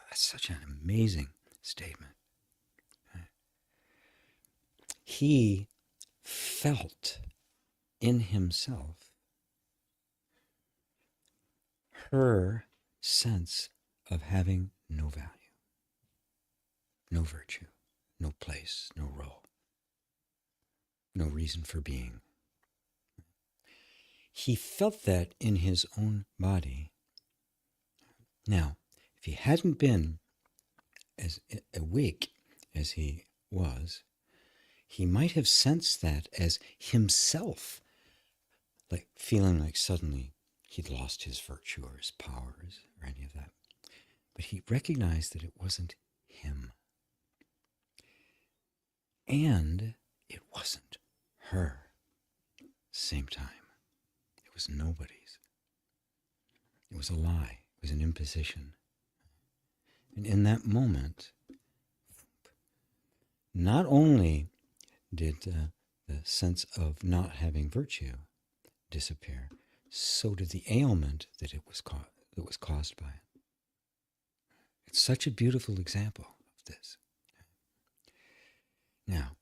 That's such an amazing statement. He felt in himself her sense of having no value, no virtue, no place, no role, no reason for being. He felt that in his own body. Now, if he hadn't been as awake as he was, he might have sensed that as himself, like feeling like suddenly he'd lost his virtue or his powers or any of that. But he recognized that it wasn't him. And it wasn't her. Same time. It was nobody's. It was a lie. It was an imposition. And in that moment, not only did the sense of not having virtue disappear, so did the ailment that was caused by it. It's such a beautiful example of this. Now,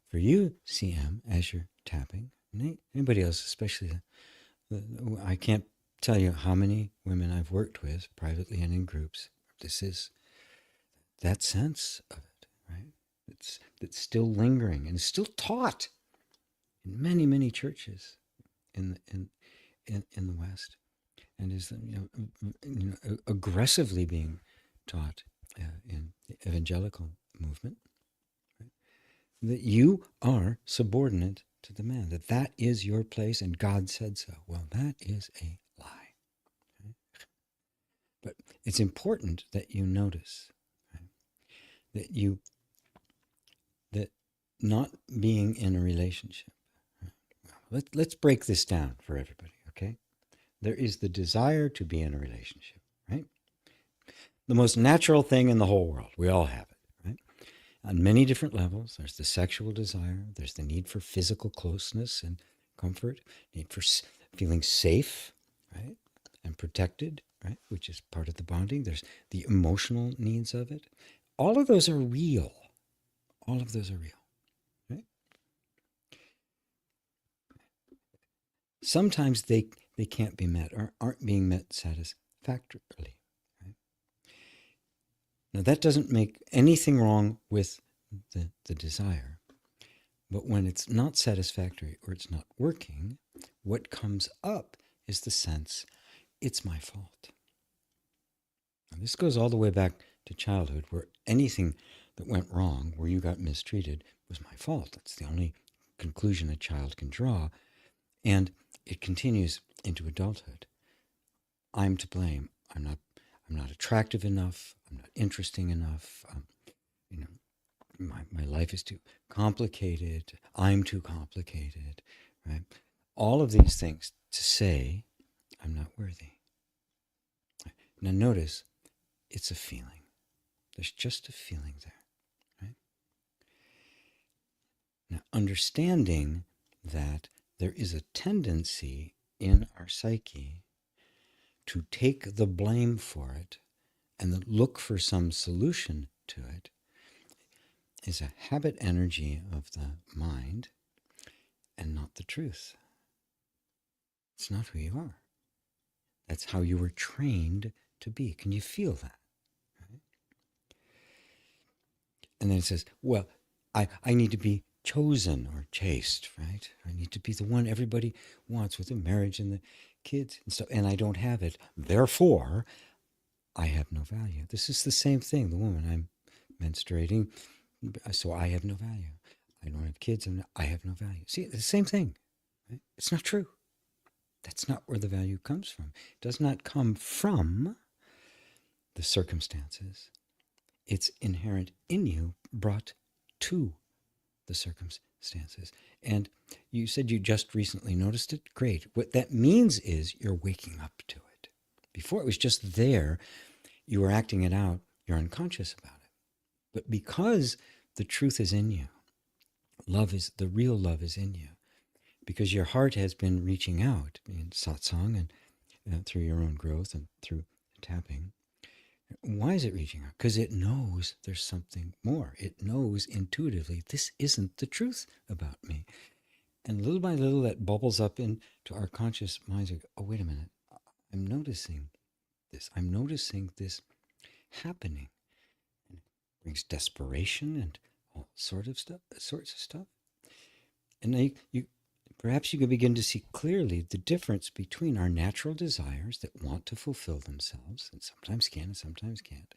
for you, CM, as you're tapping, and anybody else, especially, I can't tell you how many women I've worked with, privately and in groups. This is that sense of it, right? That's still lingering and is still taught in many, many churches in the West, and is aggressively being taught in the evangelical movement, right? That you are subordinate to the man, that is your place, and God said so. Well, that is a lie. Okay? But it's important that you notice, right, that not being in a relationship, right, Let's break this down for everybody, okay? There is the desire to be in a relationship, right? The most natural thing in the whole world. We all have it, right? On many different levels. There's the sexual desire, there's the need for physical closeness and comfort, need for feeling safe, right? And protected, right? Which is part of the bonding. There's the emotional needs of it. All of those are real. All of those are real, right? Sometimes they can't be met or aren't being met satisfactorily. Right? Now, that doesn't make anything wrong with the desire. But when it's not satisfactory or it's not working, what comes up is the sense it's my fault. And this goes all the way back to childhood, where anything that went wrong, where you got mistreated, was my fault. That's the only conclusion a child can draw. And it continues into adulthood. I'm to blame. I'm not attractive enough. I'm not interesting enough. You know, my life is too complicated. I'm too complicated, right? All of these things to say I'm not worthy. Now notice it's a feeling. There's just a feeling there, right? Now understanding that there is a tendency in our psyche to take the blame for it and then look for some solution to it is a habit energy of the mind and not the truth. It's not who you are. That's how you were trained to be. Can you feel that? Right? And then it says, well, I need to be chosen or chaste, right? I need to be the one everybody wants with the marriage and the kids and stuff, and I don't have it. Therefore, I have no value. This is the same thing. The woman, I'm menstruating, so I have no value. I don't have kids, and I have no value. See, it's the same thing. Right? It's not true. That's not where the value comes from. It does not come from the circumstances. It's inherent in you, brought to the circumstances. And you said you just recently noticed it. Great. What that means is you're waking up to it. Before it was just there, you were acting it out, you're unconscious about it. But because the truth is in you, the real love is in you, because your heart has been reaching out in satsang and through your own growth and through tapping. Why is it reaching out? Because it knows there's something more. It knows intuitively this isn't the truth about me. And little by little that bubbles up into our conscious minds. Like, oh, wait a minute. I'm noticing this. I'm noticing this happening. And it brings desperation and all sorts of stuff. And now perhaps you can begin to see clearly the difference between our natural desires that want to fulfill themselves, and sometimes can and sometimes can't,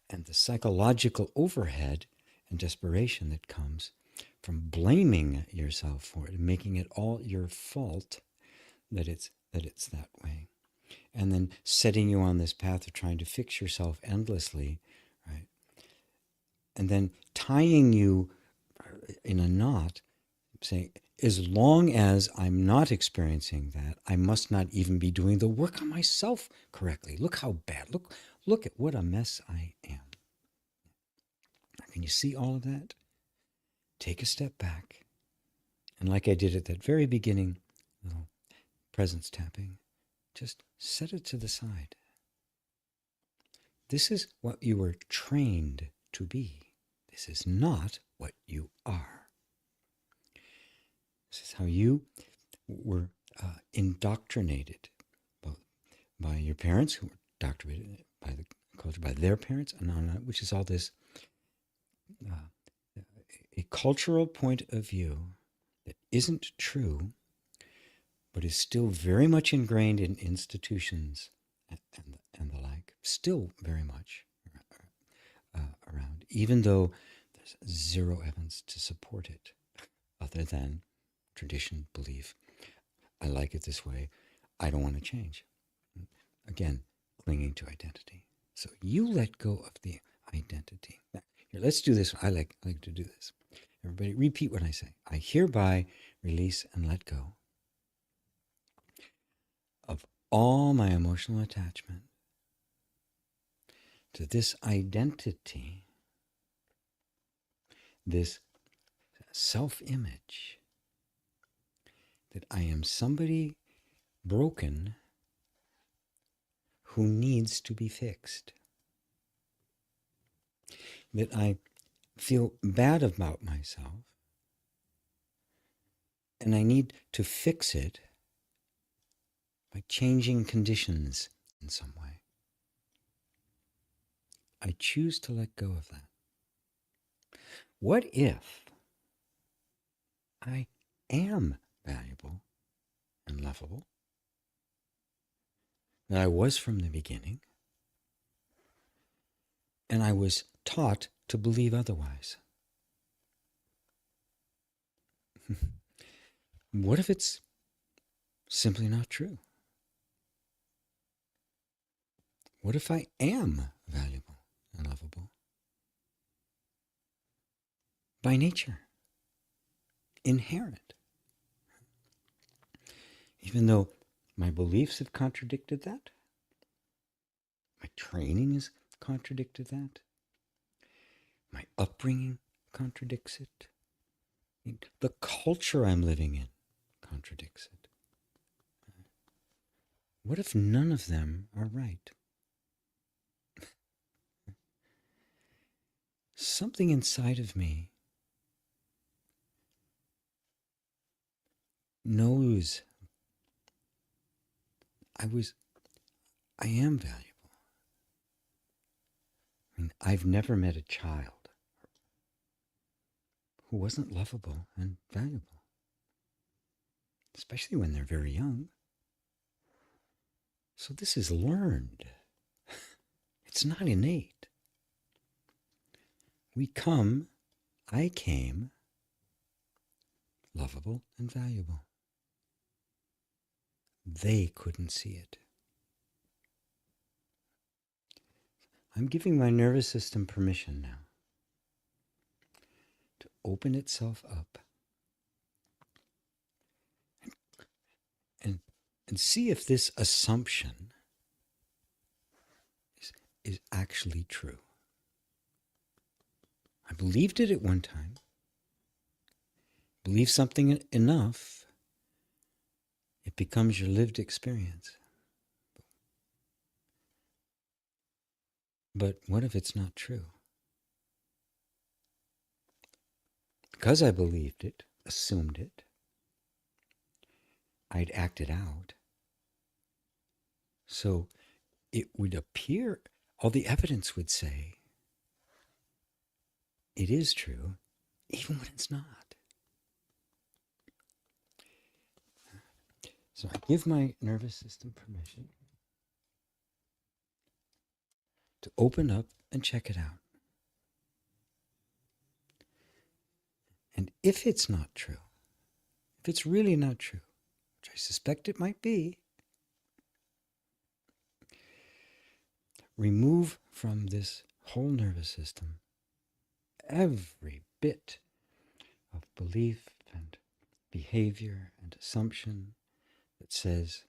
and the psychological overhead and desperation that comes from blaming yourself for it and making it all your fault that it's that way. And then setting you on this path of trying to fix yourself endlessly, right? And then tying you in a knot, saying, as long as I'm not experiencing that, I must not even be doing the work on myself correctly. Look how bad. Look at what a mess I am. Can you see all of that? Take a step back. And like I did at that very beginning, little presence tapping, just set it to the side. This is what you were trained to be. This is not what you are. This is how you were indoctrinated, both by your parents, who were indoctrinated by the culture, by their parents, which is all this a cultural point of view that isn't true, but is still very much ingrained in institutions and the like, still very much around, even though there's zero evidence to support it, other than tradition, belief. I like it this way. I don't want to change. Again, clinging to identity. So you let go of the identity. Now, here, let's do this. I like to do this. Everybody, repeat what I say. I hereby release and let go of all my emotional attachment to this identity, this self-image, that I am somebody broken who needs to be fixed. That I feel bad about myself and I need to fix it by changing conditions in some way. I choose to let go of that. What if I am valuable and lovable, that I was from the beginning, and I was taught to believe otherwise? What if it's simply not true? What if I am valuable and lovable by nature, inherent? Even though my beliefs have contradicted that, my training has contradicted that, my upbringing contradicts it, the culture I'm living in contradicts it. What if none of them are right? Something inside of me knows I am valuable. I mean, I've never met a child who wasn't lovable and valuable, especially when they're very young. So this is learned. It's not innate. I came lovable and valuable. They couldn't see it. I'm giving my nervous system permission now to open itself up and see if this assumption is actually true. I believed it at one time. Believe something enough, it becomes your lived experience. But what if it's not true? Because I believed it, assumed it, I'd act it out. So it would appear, all the evidence would say, it is true, even when it's not. So I give my nervous system permission to open up and check it out. And if it's not true, if it's really not true, which I suspect it might be, remove from this whole nervous system every bit of belief and behavior and assumption that says,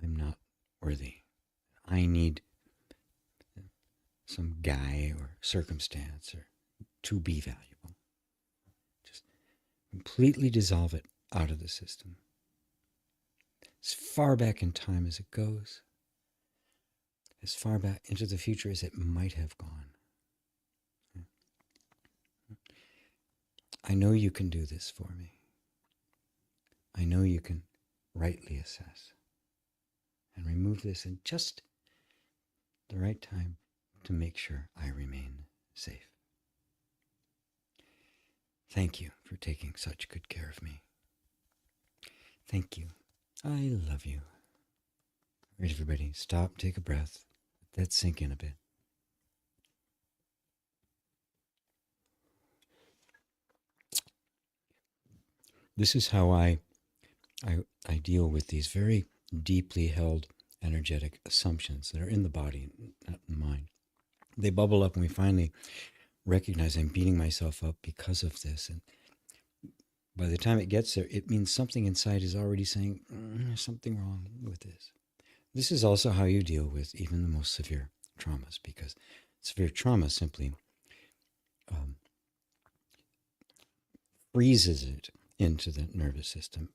I'm not worthy. I need some guy or circumstance or to be valuable. Just completely dissolve it out of the system. As far back in time as it goes, as far back into the future as it might have gone. I know you can do this for me. I know you can rightly assess and remove this in just the right time to make sure I remain safe. Thank you for taking such good care of me. Thank you. I love you. All right, everybody, stop, take a breath. Let that sink in a bit. This is how I deal with these very deeply held energetic assumptions that are in the body, not in the mind. They bubble up and we finally recognize I'm beating myself up because of this. And by the time it gets there, it means something inside is already saying, there's something wrong with this. This is also how you deal with even the most severe traumas, because severe trauma simply um, freezes it into the nervous system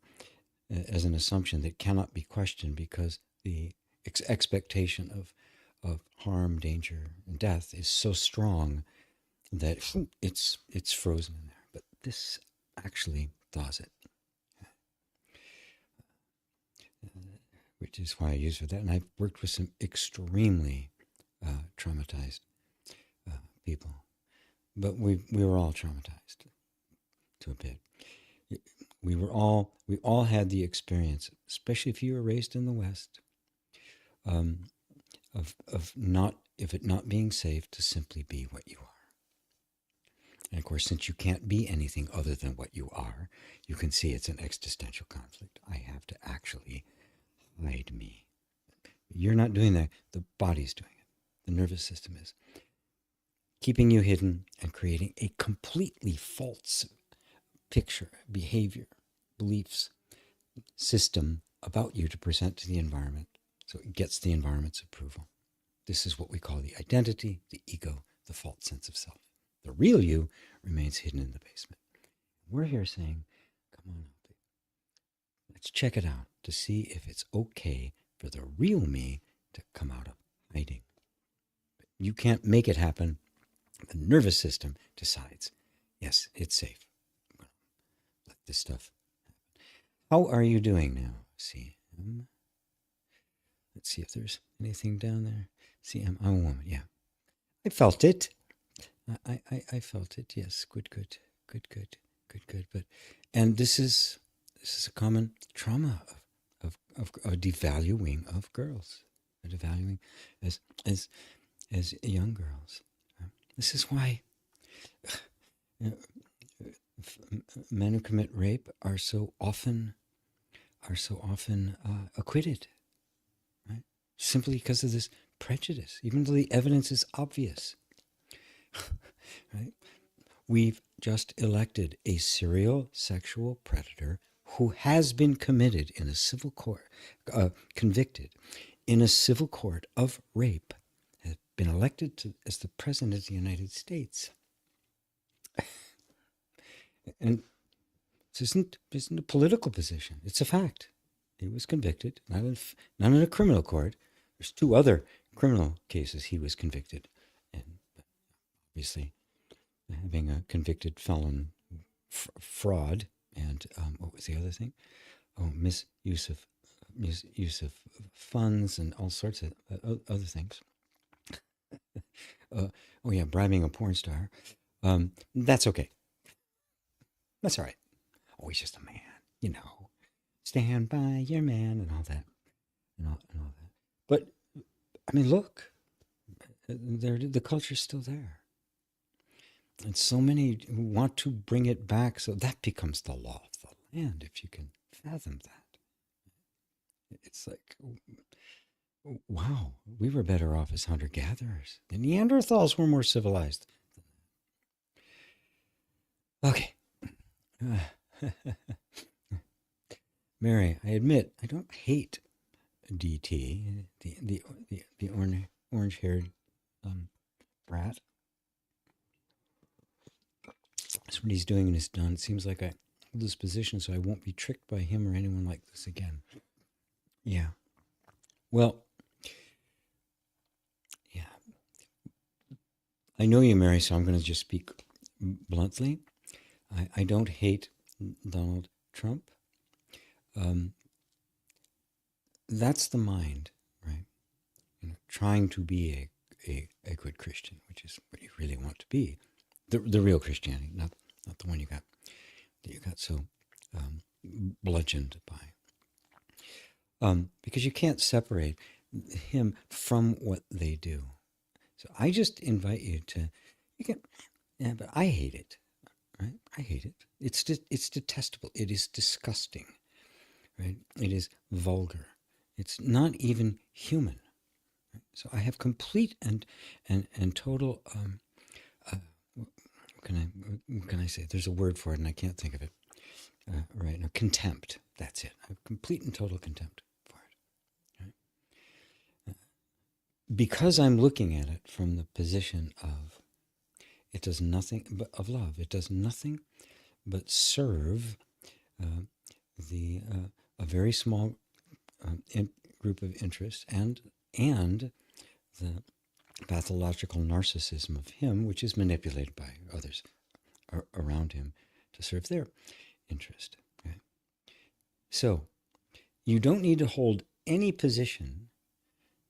as an assumption that cannot be questioned, because the expectation of harm, danger, and death is so strong that it's frozen in there. But this actually thaws it, which is why I use for that. And I've worked with some extremely traumatized people, but we were all traumatized to a bit. We all had the experience, especially if you were raised in the West, of not if it not being safe to simply be what you are. And of course, since you can't be anything other than what you are, you can see it's an existential conflict. I have to actually hide me. You're not doing that. The body's doing it. The nervous system is keeping you hidden and creating a completely false picture, behavior, beliefs, system about you to present to the environment, so it gets the environment's approval. This is what we call the identity, the ego, the false sense of self. The real you remains hidden in the basement. We're here saying, come on, let's check it out to see if it's okay for the real me to come out of hiding. But you can't make it happen. The nervous system decides, yes, it's safe. I'm going to let this stuff happen. How are you doing now, CM? Let's see if there's anything down there. CM, I'm a woman, yeah. I felt it. I felt it. Yes, good. But and this is a common trauma of a devaluing of girls, a devaluing as young girls. This is why men who commit rape are so often acquitted, right? Simply because of this prejudice, even though the evidence is obvious. Right? We've just elected a serial sexual predator who has been committed in a civil court, convicted in a civil court of rape, has been elected as the president of the United States. And this isn't a political position. It's a fact. He was convicted, not in a criminal court. There's 2 other criminal cases he was convicted in. Obviously, having a convicted felon fraud and what was the other thing? Oh, misuse of funds and all sorts of other things. Oh yeah, bribing a porn star. That's okay. That's all right. Oh, he's just a man, you know. Stand by your man and all that, and all that. But I mean, look, the culture's still there. And so many want to bring it back, so that becomes the law of the land, if you can fathom that. It's like, wow, we were better off as hunter-gatherers. The Neanderthals were more civilized. Okay. Mary, I admit, I don't hate DT, the orange-haired brat. That's what he's doing and is done. It seems like I hold this position so I won't be tricked by him or anyone like this again. Yeah. Well, yeah. I know you, Mary, so I'm going to just speak bluntly. I don't hate Donald Trump. That's the mind, right? You know, trying to be a good Christian, which is what you really want to be. The real Christianity, not the one you got so bludgeoned by. Because you can't separate him from what they do. So I just invite you to, but I hate it, right? I hate it. It's detestable. It is disgusting, right? It is vulgar. It's not even human. Right? So I have complete and total what can I say? There's a word for it, and I can't think of it right now. Contempt. That's it. I have complete and total contempt for it. Right? Because I'm looking at it from the position of it does nothing but of love. It does nothing but serve uh, the a very small group of interests and the pathological narcissism of him, which is manipulated by others around him to serve their interest. Okay? So you don't need to hold any position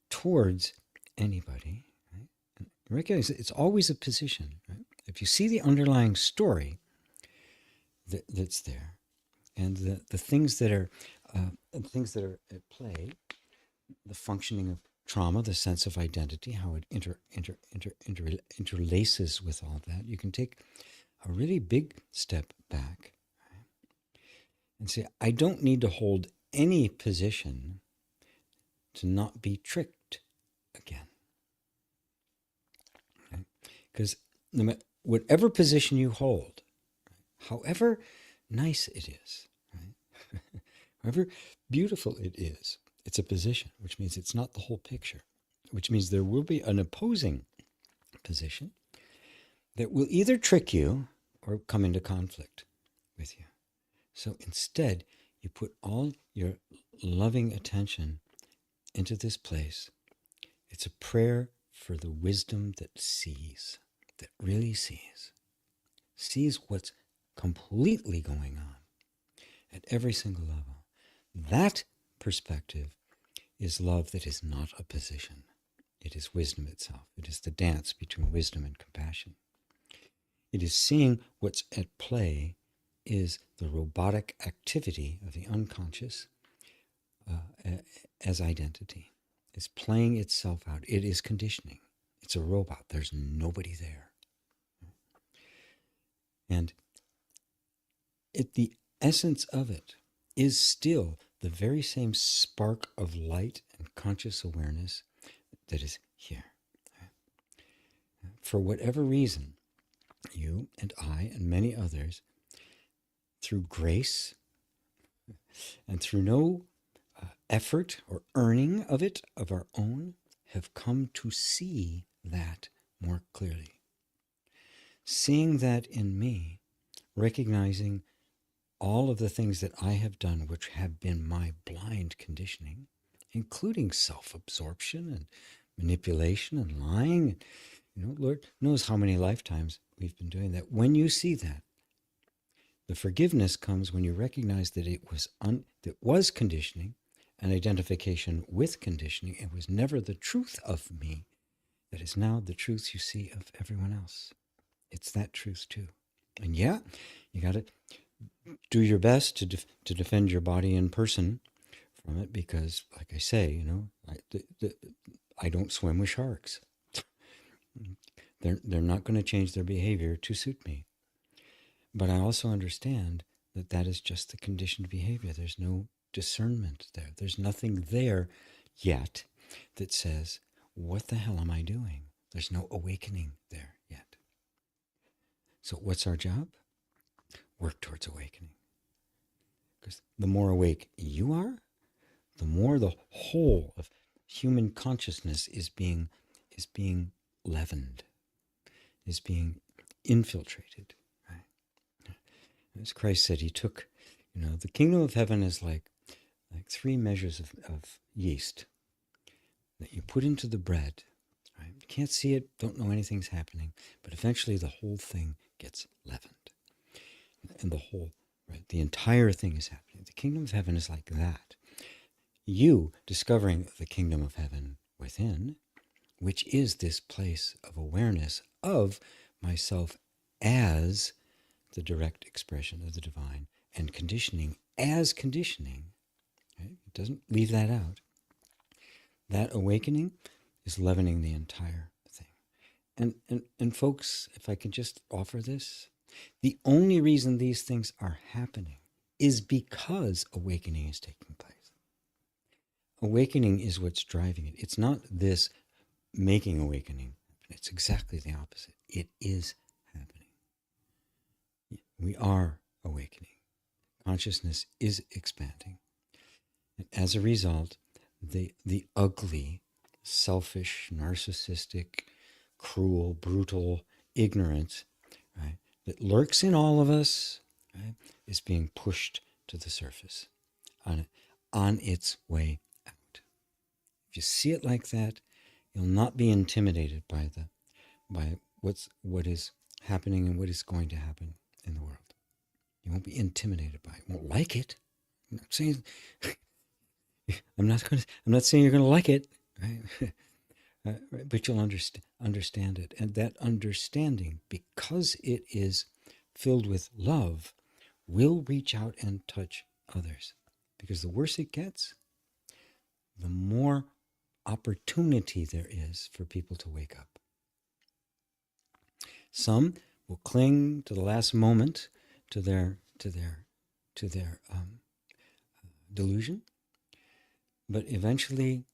towards anybody. Right? And recognize that it's always a position. Right? If you see the underlying story that's there, and the things that are at play, the functioning of trauma, the sense of identity, how it interlaces with all that, you can take a really big step back, right? And say, I don't need to hold any position to not be tricked again. Because whatever position you hold, right, however nice it is, right, however beautiful it is, it's a position, which means it's not the whole picture, which means there will be an opposing position that will either trick you or come into conflict with you. So instead, you put all your loving attention into this place. It's a prayer for the wisdom that sees, that really sees what's completely going on at every single level. That perspective is love that is not a position. It is wisdom itself. It is the dance between wisdom and compassion. It is seeing what's at play is the robotic activity of the unconscious as identity. It's playing itself out. It is conditioning. It's a robot. There's nobody there. And the essence of it is still the very same spark of light and conscious awareness that is here. For whatever reason, you and I and many others, through grace and through no effort or earning of it of our own, have come to see that more clearly. Seeing that in me, recognizing all of the things that I have done, which have been my blind conditioning, including self-absorption and manipulation and lying. Lord knows how many lifetimes we've been doing that. When you see that, the forgiveness comes when you recognize that it was conditioning and identification with conditioning. It was never the truth of me. That is now the truth you see of everyone else. It's that truth too. And yeah, you got to do your best to defend your body and person from it, because, like I say, I don't swim with sharks. They're not going to change their behavior to suit me. But I also understand that is just the conditioned behavior. There's no discernment there. There's nothing there yet that says, what the hell am I doing? There's no awakening there yet. So what's our job? Work towards awakening. Because the more awake you are, the more the whole of human consciousness is being leavened, is being infiltrated. Right? As Christ said, he took, the kingdom of heaven is like 3 measures of yeast that you put into the bread. Right? You can't see it, don't know anything's happening, but eventually the whole thing gets leavened. And the entire thing is happening. The kingdom of heaven is like that. You discovering the kingdom of heaven within, which is this place of awareness of myself as the direct expression of the divine, and conditioning as conditioning. Right? It doesn't leave that out. That awakening is leavening the entire thing. And folks, if I can just offer this, the only reason these things are happening is because awakening is taking place. Awakening is what's driving it. It's not this making awakening happen. It's exactly the opposite. It is happening. We are awakening. Consciousness is expanding. And as a result, the ugly, selfish, narcissistic, cruel, brutal ignorance, right, that lurks in all of us, right, is being pushed to the surface on its way out. If you see it like that, you'll not be intimidated by what is happening and what is going to happen in the world. You won't be intimidated by it. You won't like it. I'm not saying I'm not saying you're going to like it, right? But you'll understand it, and that understanding, because it is filled with love, will reach out and touch others. Because the worse it gets, the more opportunity there is for people to wake up. Some will cling to the last moment to their delusion, but eventually,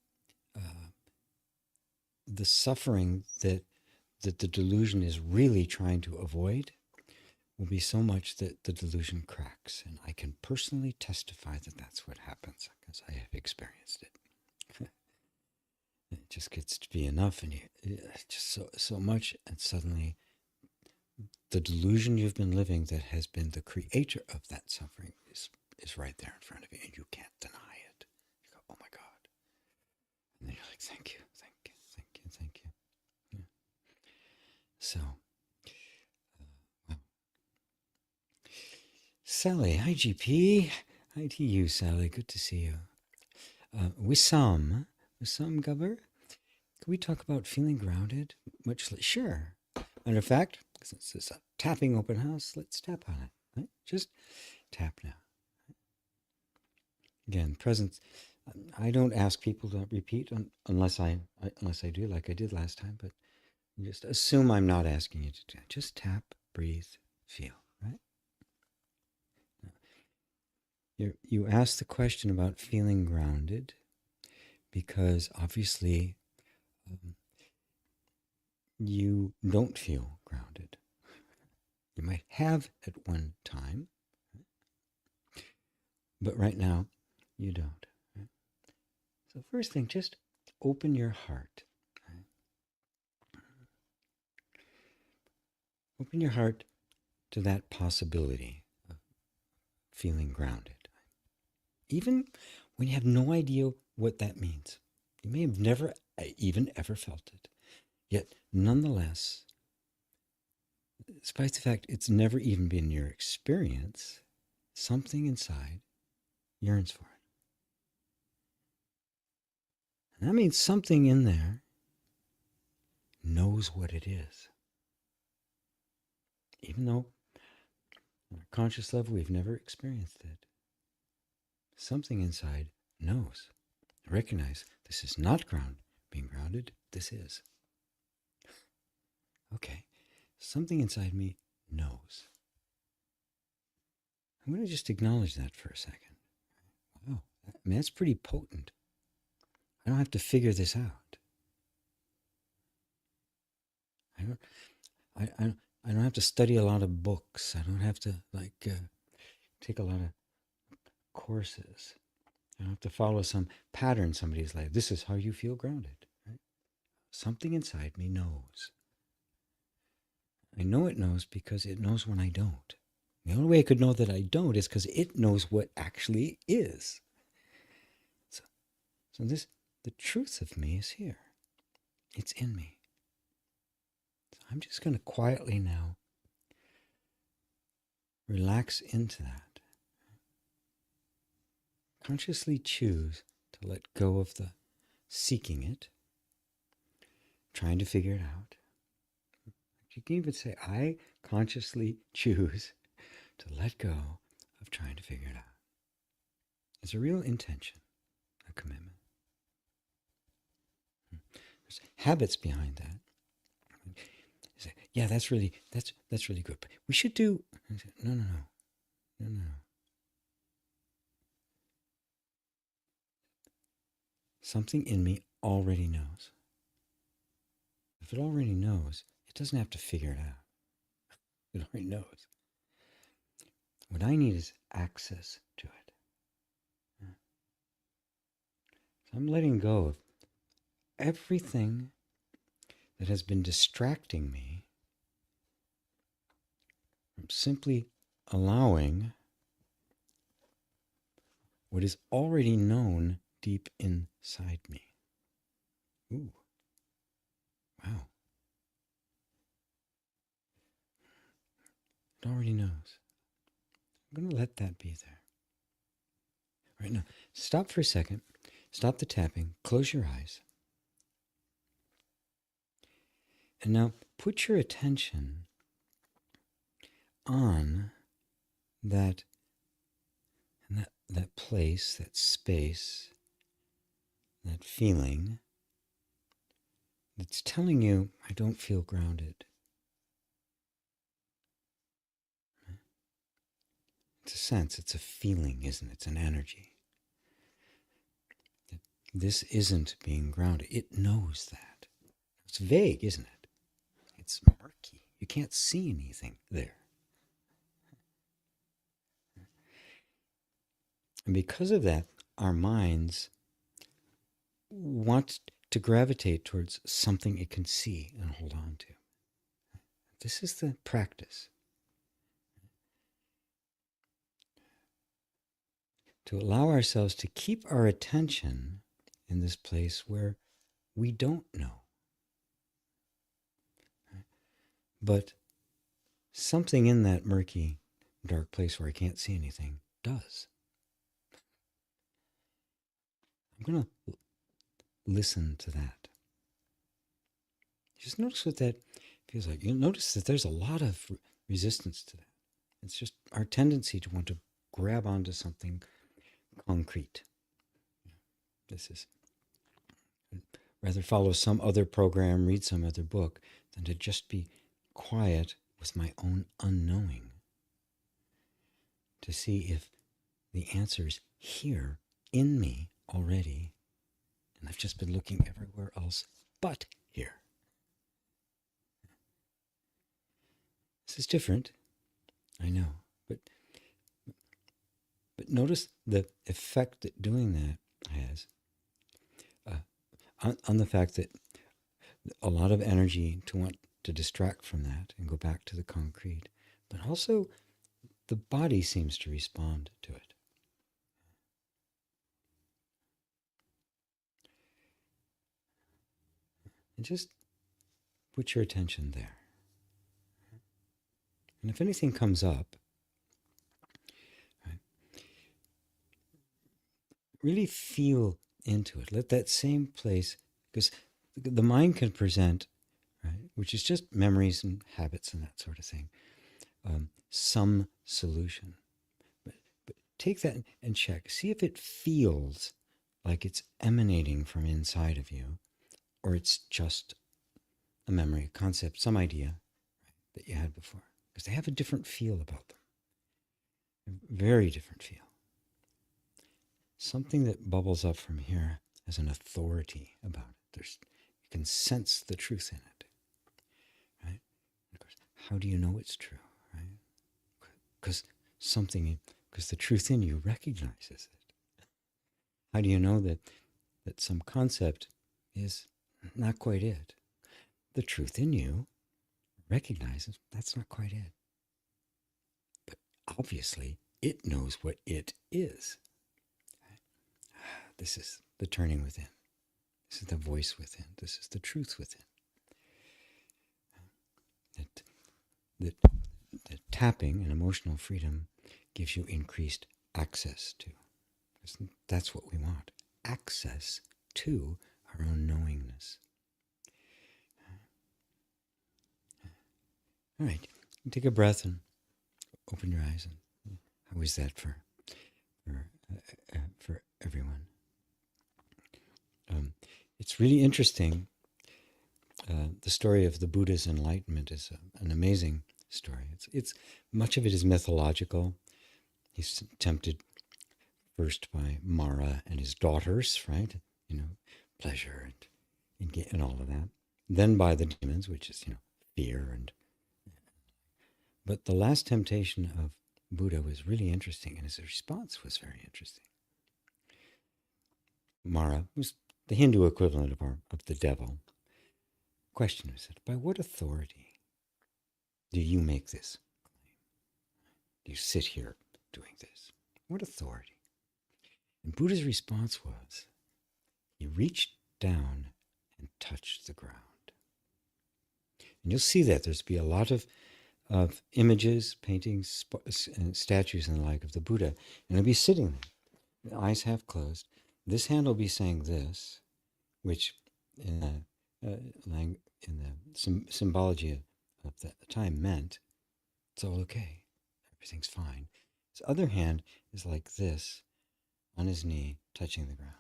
the suffering that the delusion is really trying to avoid will be so much that the delusion cracks. And I can personally testify that that's what happens because I have experienced it. It just gets to be enough, and just so much, and suddenly the delusion you've been living that has been the creator of that suffering is right there in front of you, and you can't deny it. You go, oh my God. And then you're like, thank you, thank you, thank you, thank you. Yeah. So, wow. Sally, hi GP. Hi to you, Sally. Good to see you. Wissam Gubber. Can we talk about feeling grounded? Sure. Matter of fact, since it's a tapping open house, let's tap on it. Right? Just tap now. Again, presence. I don't ask people to repeat unless I do, like I did last time. But just assume I'm not asking you to. Just tap, breathe, feel. Right. You asked the question about feeling grounded because obviously you don't feel grounded. You might have at one time, but right now you don't. Right? So first thing, just open your heart. Right? Open your heart to that possibility of feeling grounded. Even when you have no idea what that means. You may have never even ever felt it. Yet, nonetheless, despite the fact it's never even been your experience, something inside yearns for it. And that means something in there knows what it is. Even though on a conscious level we've never experienced it, something inside knows. Recognize this is not being grounded, this is. Okay, something inside me knows. I'm going to just acknowledge that for a second. Wow, I mean, that's pretty potent. I don't have to figure this out. I don't have to study a lot of books. I don't have to take a lot of courses. I don't have to follow some pattern somebody's life. This is how you feel grounded. Right? Something inside me knows. I know it knows because it knows when I don't. The only way I could know that I don't is because it knows what actually is. So the truth of me is here. It's in me. So I'm just going to quietly now relax into that. Consciously choose to let go of the seeking it, trying to figure it out. You can even say, I consciously choose to let go of trying to figure it out. It's a real intention, a commitment. There's habits behind that. You say, yeah, that's really good. But we should do. Say, no. Something in me already knows. If it already knows, it doesn't have to figure it out. It already knows. What I need is access to it. So I'm letting go of everything that has been distracting me from simply allowing what is already known deep inside me. Ooh, wow. It already knows. I'm going to let that be there. Right now, stop for a second. Stop the tapping. Close your eyes. And now put your attention on that place, that space, that feeling that's telling you, I don't feel grounded. It's a sense, it's a feeling, isn't it? It's an energy. This isn't being grounded. It knows that. It's vague, isn't it? It's murky. You can't see anything there. And because of that, our minds want to gravitate towards something it can see and hold on to. This is the practice. To allow ourselves to keep our attention in this place where we don't know. But something in that murky, dark place where I can't see anything does. I'm going to listen to that. Just notice what that feels like. You'll notice that there's a lot of resistance to that. It's just our tendency to want to grab onto something concrete. This is rather follow some other program, read some other book, than to just be quiet with my own unknowing. To see if the answer's here in me already, and I've just been looking everywhere else but here. This is different, I know, but notice the effect that doing that has on the fact that a lot of energy to want to distract from that and go back to the concrete, but also the body seems to respond to it. And just put your attention there. And if anything comes up, right, really feel into it. Let that same place, because the mind can present, right, which is just memories and habits and that sort of thing, some solution. But take that and check. See if it feels like it's emanating from inside of you, or it's just a memory, a concept, some idea that you had before. Because they have a different feel about them. A very different feel. Something that bubbles up from here has an authority about it. You can sense the truth in it. Right? Of course, how do you know it's true? Right? Because the truth in you recognizes it. How do you know that some concept is not quite it? The truth in you recognizes that's not quite it. But obviously, it knows what it is. This is the turning within. This is the voice within. This is the truth within. That tapping and emotional freedom gives you increased access to. That's what we want. Access to our own knowingness. All right. Take a breath and open your eyes. And how is that for everyone? It's really interesting. The story of the Buddha's enlightenment is an amazing story. It's much of it is mythological. He's tempted first by Mara and his daughters, right? Pleasure and all of that. Then by the demons, which is fear and. But the last temptation of Buddha was really interesting, and his response was very interesting. Mara was the Hindu equivalent of the devil. Question was said, by what authority do you make this claim? Do you sit here doing this? What authority? And Buddha's response was, he reached down and touched the ground. And you'll see that there's be a lot of images, paintings, statues, and the like of the Buddha, and he'll be sitting there, the eyes half closed. This hand will be saying this, which in the symbology of the time meant it's all okay, everything's fine. His other hand is like this, on his knee, touching the ground,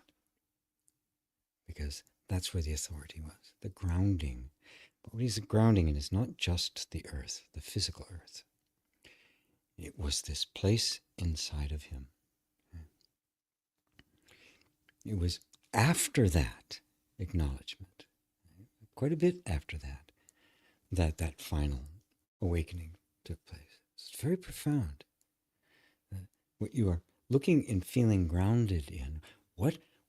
because that's where the authority was, the grounding. But what he's grounding in is not just the earth, the physical earth. It was this place inside of him. It was after that acknowledgement, quite a bit after that, that final awakening took place. It's very profound. What you are looking and feeling grounded in,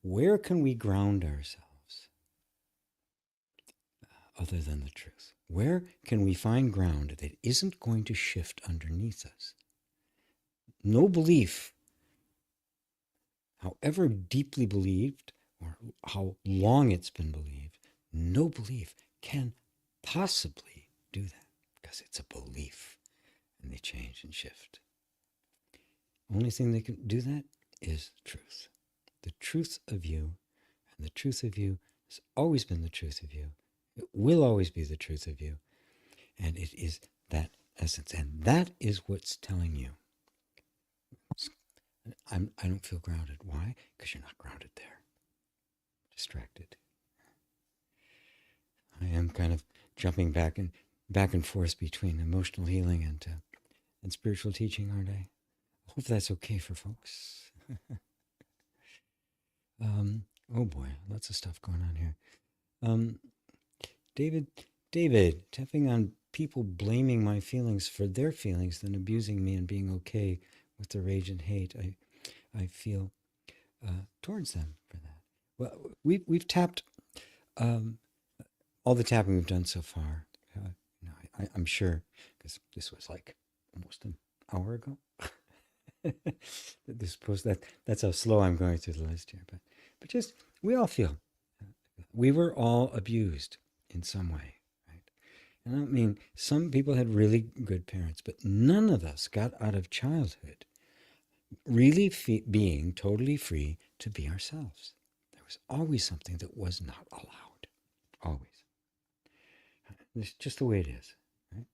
where can we ground ourselves other than the truth? Where can we find ground that isn't going to shift underneath us? No belief, however deeply believed or how long it's been believed, no belief can possibly do that, because it's a belief and they change and shift. Only thing that can do that is truth. The truth of you, and the truth of you has always been the truth of you. It will always be the truth of you. And it is that essence. And that is what's telling you, I don't feel grounded. Why? Because you're not grounded there. Distracted. I am kind of jumping back and forth between emotional healing and spiritual teaching, aren't I? I hope that's okay for folks. Oh boy, lots of stuff going on here. David, tapping on people blaming my feelings for their feelings, then abusing me and being okay with the rage and hate I feel towards them for that. Well, we've tapped all the tapping we've done so far. I'm sure, because this was like almost an hour ago. That's how slow I'm going through the list here. But just, we all feel we were all abused in some way, right? And I don't mean, some people had really good parents, but none of us got out of childhood really being totally free to be ourselves. There was always something that was not allowed. Always. It's just the way it is, right?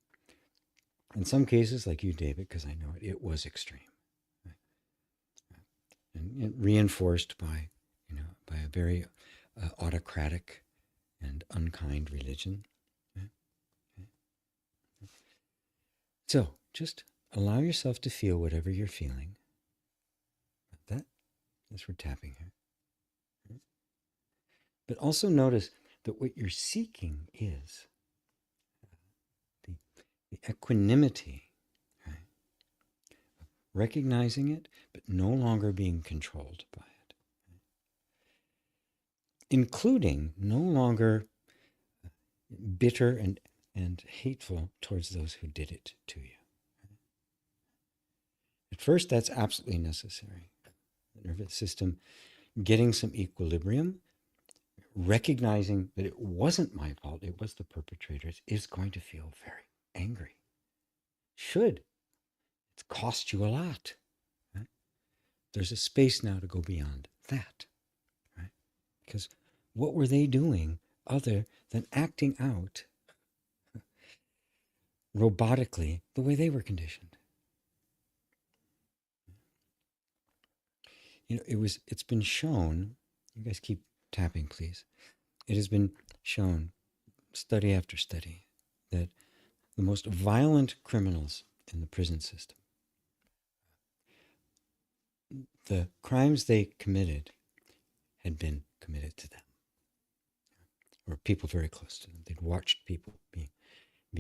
In some cases, like you, David, because I know it was extreme. Right? And reinforced by a very autocratic and unkind religion. Right? So just allow yourself to feel whatever you're feeling. That's we're tapping here. Right? But also notice that what you're seeking is the equanimity, right? Recognizing it, but no longer being controlled by it. Right? Including no longer bitter and hateful towards those who did it to you. Right? At first, that's absolutely necessary. The nervous system getting some equilibrium, recognizing that it wasn't my fault, it was the perpetrator's, is going to feel very angry. Should. It's cost you a lot. Right? There's a space now to go beyond that. Right? Because what were they doing other than acting out robotically the way they were conditioned? It's been shown, you guys keep tapping, please. It has been shown, study after study, that the most violent criminals in the prison system, the crimes they committed had been committed to them, or people very close to them. They'd watched people be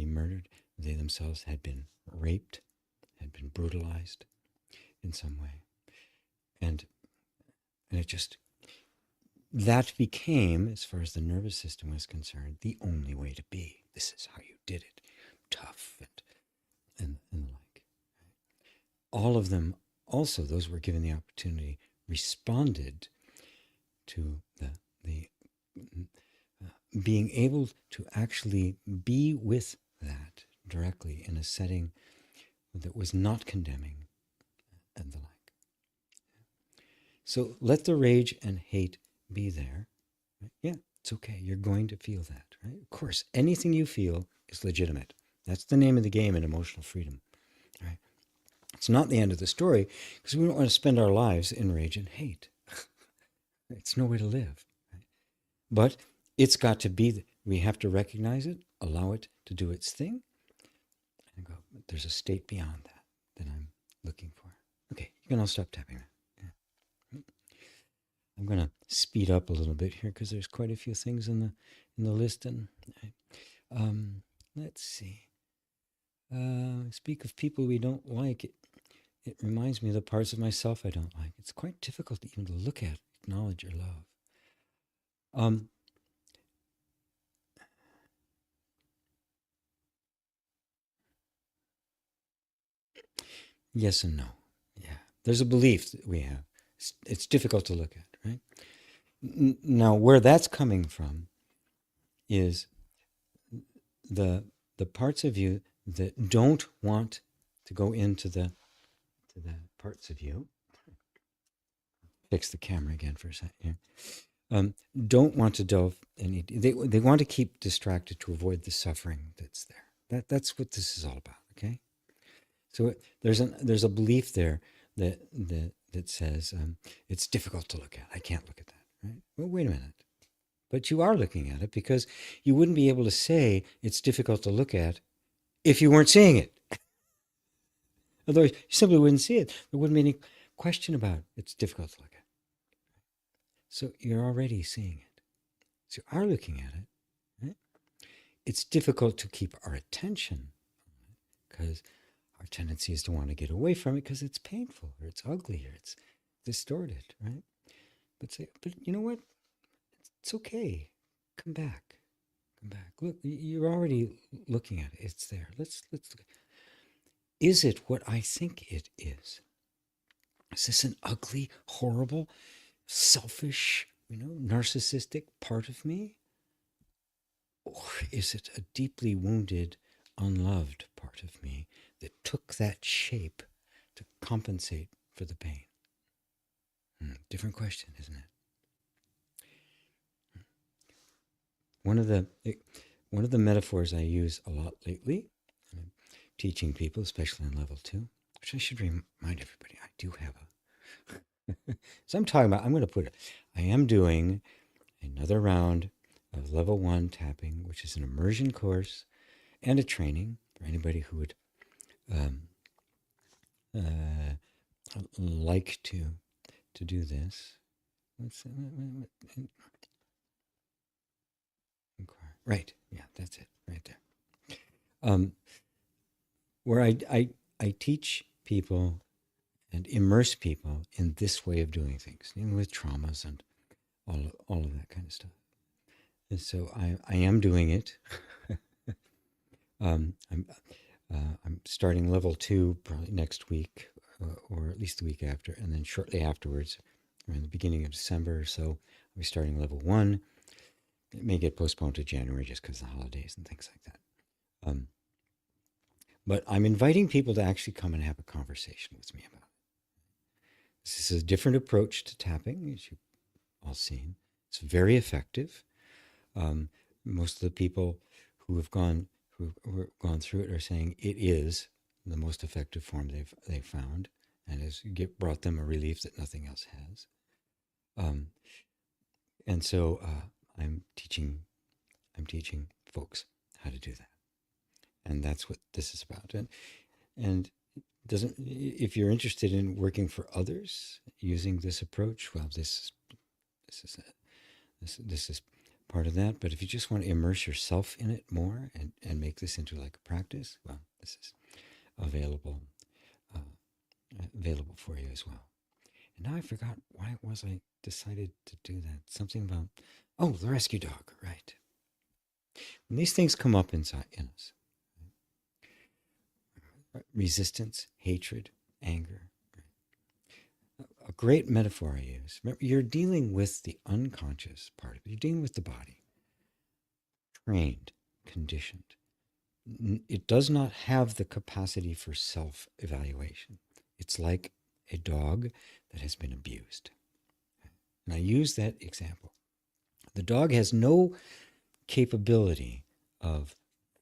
murdered. They themselves had been raped. had been brutalized in some way. And, and it just, that became, as far as the nervous system was concerned, the only way to be. This is how you did it. Tough and the like. All of them, also, those were given the opportunity, responded to the being able to actually be with that directly in a setting that was not condemning and the like. So let the rage and hate be there. Right? Yeah, it's okay. You're going to feel that, right? Of course, anything you feel is legitimate. That's the name of the game in emotional freedom, right? It's not the end of the story because we don't want to spend our lives in rage and hate. It's no way to live. Right? But it's got to be, we have to recognize it, allow it to do its thing, and go, there's a state beyond that I'm looking for. Okay, you can all stop tapping that. Yeah. I'm going to speed up a little bit here because there's quite a few things in the list. And let's see. Speak of people we don't like. It reminds me of the parts of myself I don't like. It's quite difficult even to look at, acknowledge, or love. Yes and no. Yeah. There's a belief that we have. It's difficult to look at, right? Now, where that's coming from is the parts of you that don't want to go into the parts of you. Fix the camera again for a second here. Don't want to delve any. They want to keep distracted to avoid the suffering that's there. That's what this is all about. Okay. So there's a belief there that says it's difficult to look at. I can't look at that. Right? Well, wait a minute. But you are looking at it because you wouldn't be able to say it's difficult to look at if you weren't seeing it. Otherwise, you simply wouldn't see it. There wouldn't be any question about it. It's difficult to look at. So you're already seeing it. So you are looking at it. Right? It's difficult to keep our attention because our tendency is to want to get away from it because it's painful or it's ugly or it's distorted, right? But you know what? It's okay. Come back. Come back. Look, you're already looking at it. It's there. Let's look. Is it what I think it is? Is this an ugly, horrible, selfish, narcissistic part of me? Or is it a deeply wounded, unloved part of me that took that shape to compensate for the pain? Different question, isn't it? One of the metaphors I use a lot lately, teaching people, especially in level 2, which I should remind everybody, I do have a. So I'm talking about, I'm going to put it, I am doing another round of level 1 tapping, which is an immersion course and a training for anybody who would like to do this. Right, yeah, that's it, right there. Where I teach people and immerse people in this way of doing things, even with traumas and all of that kind of stuff. And so I am doing it. I'm starting level 2 probably next week, or at least the week after, and then shortly afterwards, around the beginning of December or so, I'll be starting level 1. It may get postponed to January just because of the holidays and things like that. But I'm inviting people to actually come and have a conversation with me about it. This is a different approach to tapping, as you've all seen. It's very effective. Most of the people who've gone through it are saying it is the most effective form they've found, and has brought them a relief that nothing else has. And so I'm teaching folks how to do that, and that's what this is about. And doesn't, if you're interested in working for others using this approach, well, this is part of that. But if you just want to immerse yourself in it more and make this into like a practice, well, this is available. available for you as well. And now I forgot why it was I decided to do that. Something about, oh, the rescue dog, right. When these things come up inside in us, resistance, hatred, anger, a great metaphor I use. Remember, you're dealing with the unconscious part of it. You're dealing with the body, trained, conditioned. It does not have the capacity for self evaluation. It's like a dog that has been abused. And I use that example. The dog has no capability of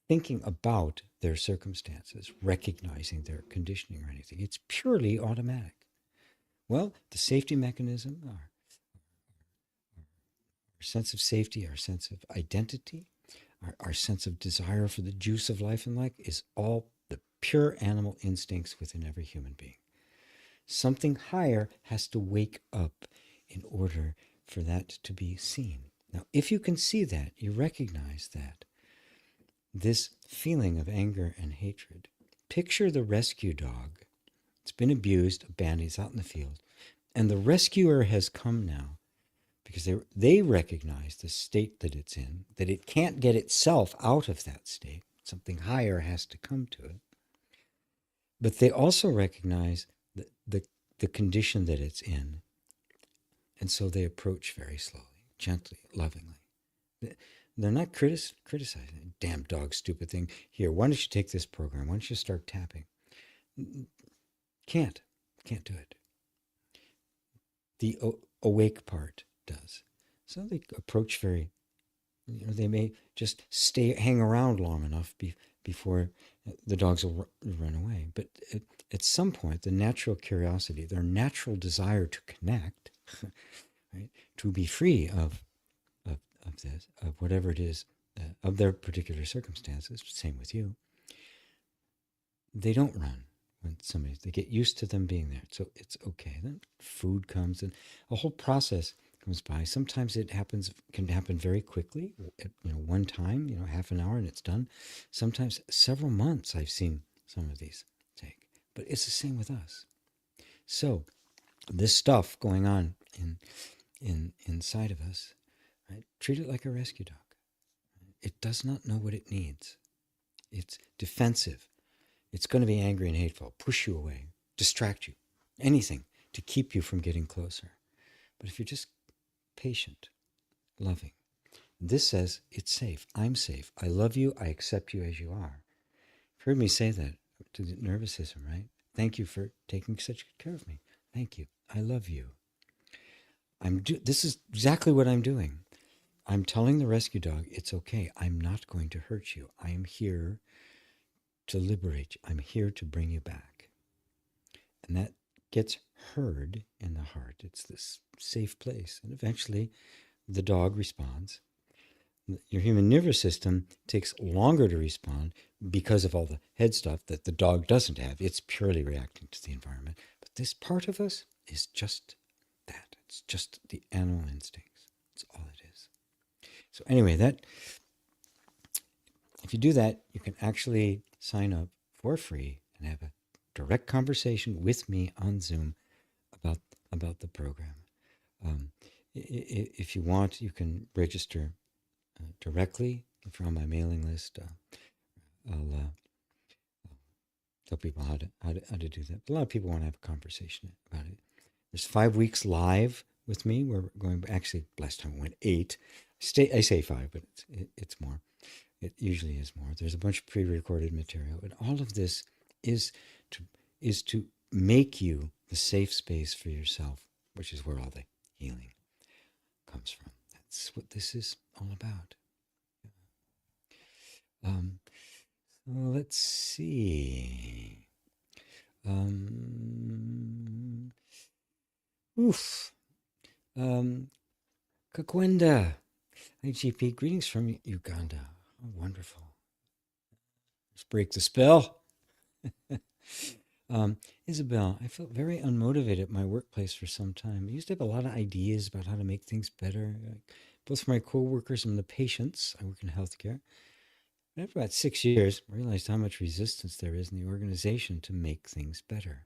thinking about their circumstances, recognizing their conditioning or anything. It's purely automatic. Well, the safety mechanism, our sense of safety, our sense of identity, our sense of desire for the juice of life and life is all the pure animal instincts within every human being. Something higher has to wake up in order for that to be seen. Now, if you can see that, you recognize that this feeling of anger and hatred, picture the rescue dog. It's been abused, abandoned, it's out in the field, and the rescuer has come now because they recognize the state that it's in, that it can't get itself out of that state. Something higher has to come to it. But they also recognize the condition that it's in. And so they approach very slowly, gently, lovingly. They're not criticizing. Damn dog, stupid thing. Here, why don't you take this program? Why don't you start tapping? Can't do it. The awake part does. So they approach very, they may just hang around long enough before the dogs will run away. But at some point, the natural curiosity, their natural desire to connect, right, to be free of this, of whatever it is, of their particular circumstances, same with you, they don't run when they get used to them being there. So it's okay. Then food comes and a whole process comes by. Sometimes can happen very quickly, one time, half an hour and it's done. Sometimes several months I've seen some of these take, but it's the same with us. So this stuff going on inside of us, right? Treat it like a rescue dog. It does not know what it needs. It's defensive. It's going to be angry and hateful, push you away, distract you, anything to keep you from getting closer. But if you're just patient, loving, this says it's safe. I'm safe. I love you. I accept you as you are. You've heard me say that to the nervous system, right? Thank you for taking such good care of me. Thank you. I love you. This is exactly what I'm doing. I'm telling the rescue dog, it's okay. I'm not going to hurt you. I am here to liberate you. I'm here to bring you back. And that gets heard in the heart. It's this safe place. And eventually the dog responds. Your human nervous system takes longer to respond because of all the head stuff that the dog doesn't have. It's purely reacting to the environment. But this part of us is just that. It's just the animal instincts. That's all it is. So anyway, if you do that, you can actually sign up for free and have a direct conversation with me on Zoom about the program. If you want, you can register directly. If you're on my mailing list, I'll tell people how to do that. But a lot of people want to have a conversation about it. There's 5 weeks live with me. We're going, actually, last time we went 8. I say 5, but it's more. It usually is more. There's a bunch of pre-recorded material, and all of this is to make you the safe space for yourself, which is where all the healing comes from. That's what this is all about. So let's see. Kakwenda. IGP, greetings from Uganda. Oh, wonderful. Let's break the spell. Isabel, I felt very unmotivated at my workplace for some time. I used to have a lot of ideas about how to make things better, both for my coworkers and the patients. I work in healthcare. But after about 6 years, I realized how much resistance there is in the organization to make things better.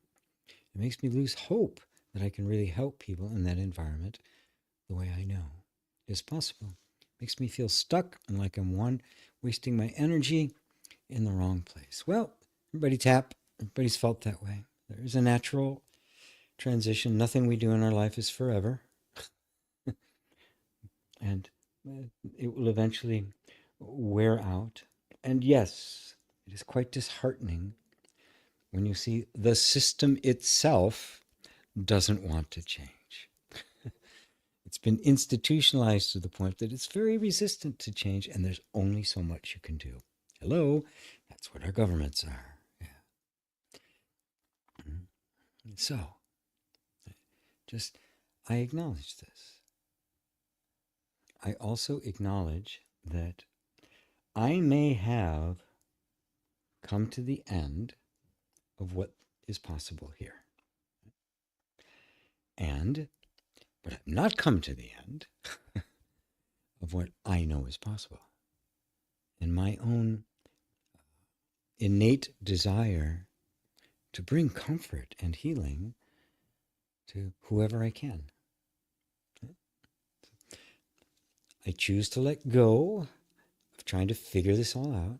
It makes me lose hope that I can really help people in that environment the way I know is possible. It makes me feel stuck and like I'm wasting my energy in the wrong place. Well, everybody tap. Everybody's felt that way. There is a natural transition. Nothing we do in our life is forever. And it will eventually wear out. And yes, it is quite disheartening when you see the system itself doesn't want to change. It's been institutionalized to the point that it's very resistant to change, and there's only so much you can do. Hello, that's what our governments are. Yeah. So, just I acknowledge this. I also acknowledge that I may have come to the end of what is possible here. But I've not come to the end of what I know is possible. And my own innate desire to bring comfort and healing to whoever I can. I choose to let go of trying to figure this all out.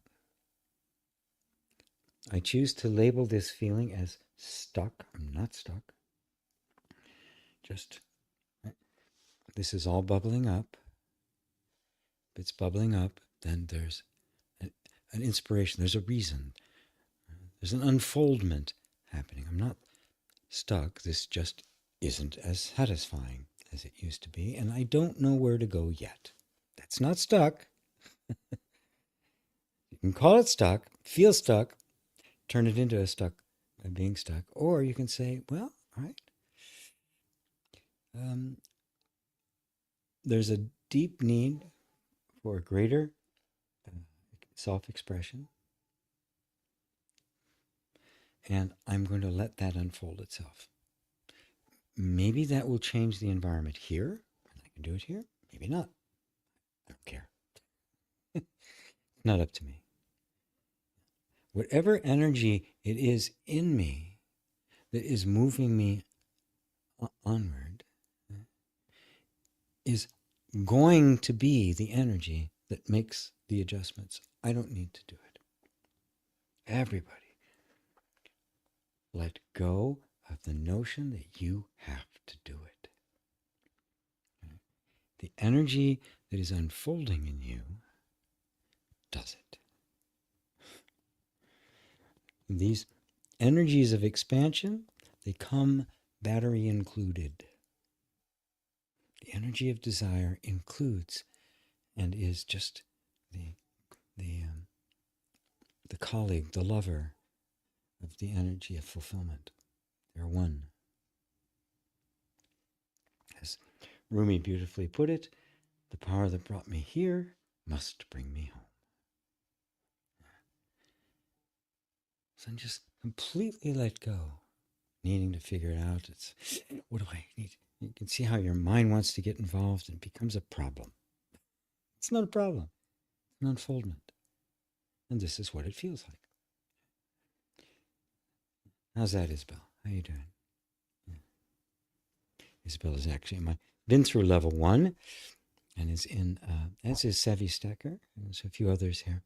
I choose to label this feeling as stuck. I'm not stuck. Just, this is all bubbling up. If it's bubbling up, then there's an inspiration. There's a reason. There's an unfoldment happening. I'm not stuck. This just isn't as satisfying as it used to be, and I don't know where to go yet. That's not stuck. You can call it stuck, feel stuck, turn it into a stuck by being stuck, or you can say, well, all right. There's a deep need for greater self-expression, and I'm going to let that unfold itself. Maybe that will change the environment here, and I can do it here. Maybe not. I don't care. It's not up to me. Whatever energy it is in me that is moving me onward is going to be the energy that makes the adjustments. I don't need to do it. Everybody, let go of the notion that you have to do it. The energy that is unfolding in you does it. These energies of expansion, they come battery included. The energy of desire includes and is just the colleague, the lover of the energy of fulfillment. They're one. As Rumi beautifully put it, the power that brought me here must bring me home. So just completely let go, needing to figure it out. It's, what do I need? You can see how your mind wants to get involved and it becomes a problem. It's not a problem. It's an unfoldment. And this is what it feels like. How's that, Isabel? How you doing? Yeah. Isabel is actually been through level 1 and is in, as is Savvy Stacker. There's a few others here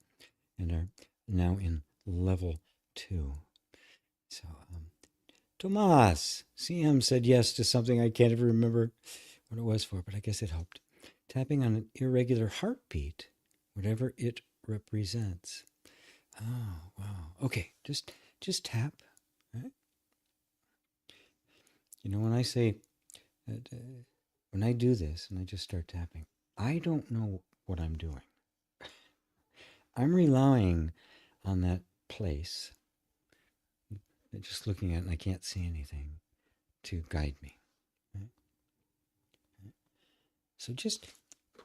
and are now in level 2. So, Tomas, CM said yes to something I can't even remember what it was for, but I guess it helped. Tapping on an irregular heartbeat, whatever it represents. Oh, wow. Okay, just tap. Right? You know, when I say, that, when I do this and I just start tapping, I don't know what I'm doing. I'm relying on that place, just looking at it and I can't see anything, to guide me. Right? So just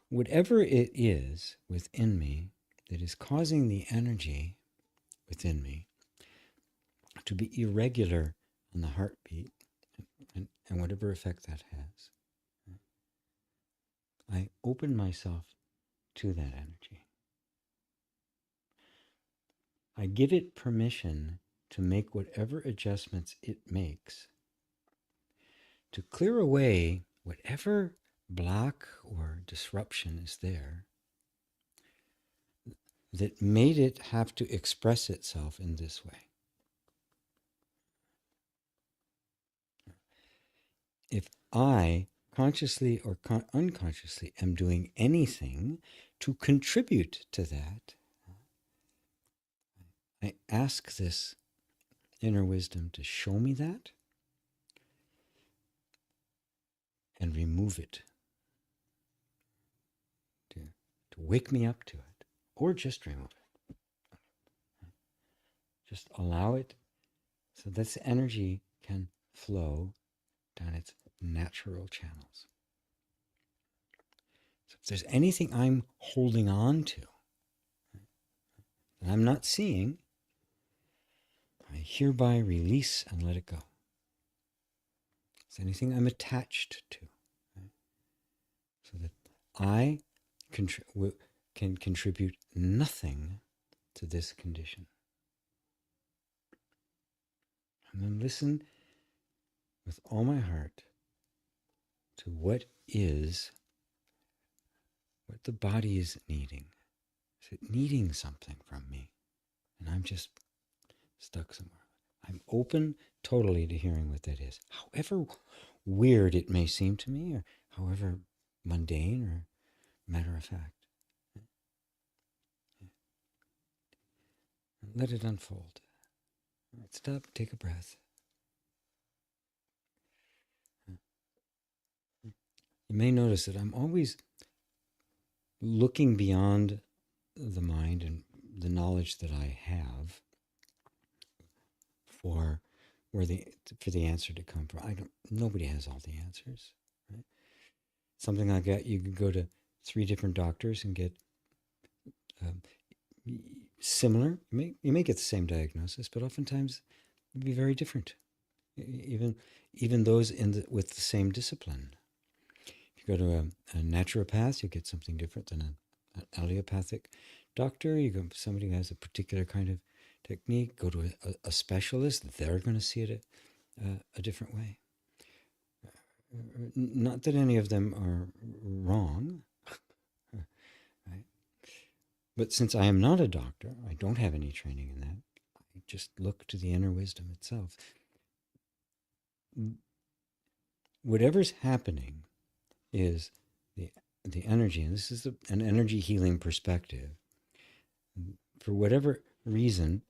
whatever it is within me that is causing the energy within me to be irregular on the heartbeat and whatever effect that has, I open myself to that energy. I give it permission to make whatever adjustments it makes to clear away whatever block or disruption is there that made it have to express itself in this way. If I consciously or unconsciously am doing anything to contribute to that, I ask this inner wisdom to show me that and remove it, to wake me up to it, or just remove it. Just allow it so this energy can flow down its natural channels. So if there's anything I'm holding on to that I'm not seeing, I hereby release and let it go. If there's anything I'm attached to, right? So that I can contribute nothing to this condition. And then listen with all my heart to what the body is needing. Is it needing something from me? And I'm just stuck somewhere. I'm open totally to hearing what that is. However weird it may seem to me, or however mundane or matter of fact. Let it unfold. Stop, take a breath. You may notice that I'm always looking beyond the mind and the knowledge that I have for the answer to come from. Nobody has all the answers, right? Something like that, you could go to 3 different doctors and get similar. You may get the same diagnosis, but oftentimes it'd be very different. Even those with the same discipline. If you go to a naturopath, you get something different than an allopathic doctor. You go to somebody who has a particular kind of technique. Go to a specialist; they're going to see it a different way. Not that any of them are wrong, right? But since I am not a doctor, I don't have any training in that. I just look to the inner wisdom itself. Whatever's happening is the energy, and this is an energy healing perspective. For whatever reason,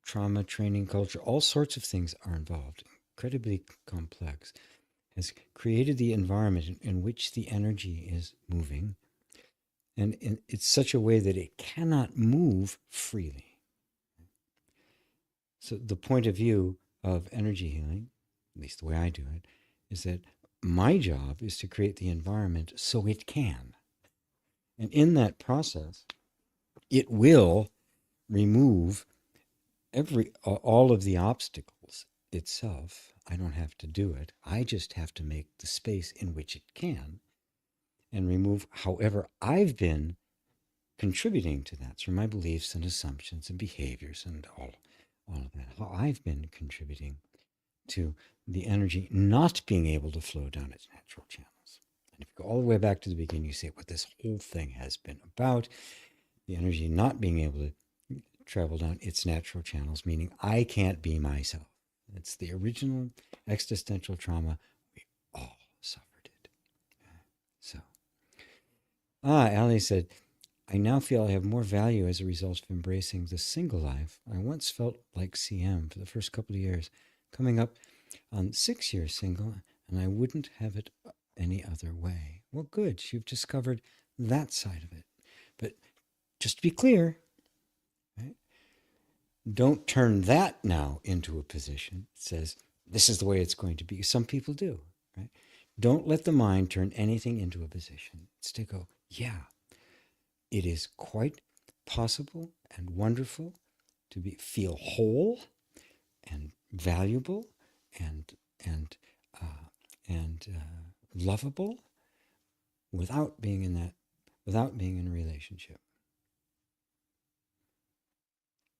trauma, training, culture, all sorts of things are involved, incredibly complex, has created the environment in which the energy is moving. And it's such a way that it cannot move freely. So the point of view of energy healing, at least the way I do it, is that my job is to create the environment so it can. And in that process, it will remove all of the obstacles itself. I don't have to do it. I just have to make the space in which it can and remove however I've been contributing to that through my beliefs and assumptions and behaviors and all of that. How I've been contributing to the energy not being able to flow down its natural channels. And if you go all the way back to the beginning, you see what this whole thing has been about. The energy not being able to travel down its natural channels, meaning I can't be myself. It's the original existential trauma. We all suffered it. So, Ali said, I now feel I have more value as a result of embracing the single life. I once felt like CM for the first couple of years, coming up on 6 years single, and I wouldn't have it any other way. Well, good. You've discovered that side of it. But just to be clear, right, don't turn that now into a position that says, this is the way it's going to be. Some people do, right? Don't let the mind turn anything into a position. It's to go, yeah, it is quite possible and wonderful to feel whole and valuable and lovable without being in a relationship.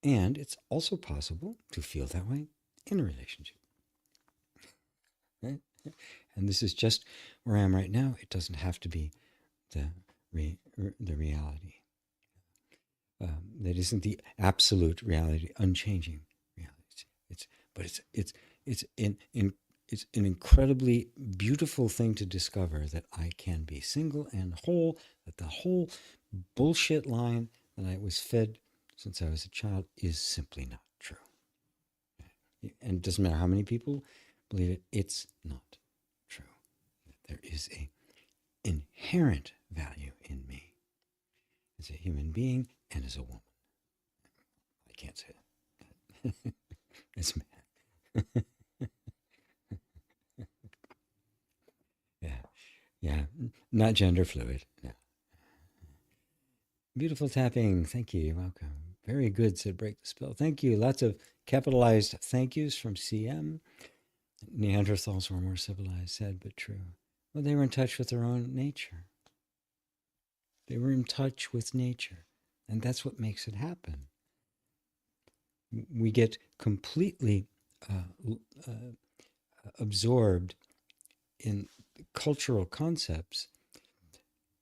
And it's also possible to feel that way in a relationship. Right? And this is just where I am right now. It doesn't have to be the the reality. That isn't the absolute reality, unchanging reality. It's but it's it's an incredibly beautiful thing to discover that I can be single and whole. That the whole bullshit line that I was fed since I was a child is simply not true. And it doesn't matter how many people believe it, it's not true. There is a inherent value in me as a human being and as a woman. I can't say that. It's man. Yeah, yeah, not gender fluid. No. Beautiful tapping. Thank you. You're welcome. Very good, said Break the Spell. Thank you. Lots of capitalized thank yous from CM. Neanderthals were more civilized, said but true. Well, they were in touch with their own nature. They were in touch with nature. And that's what makes it happen. We get completely absorbed in cultural concepts,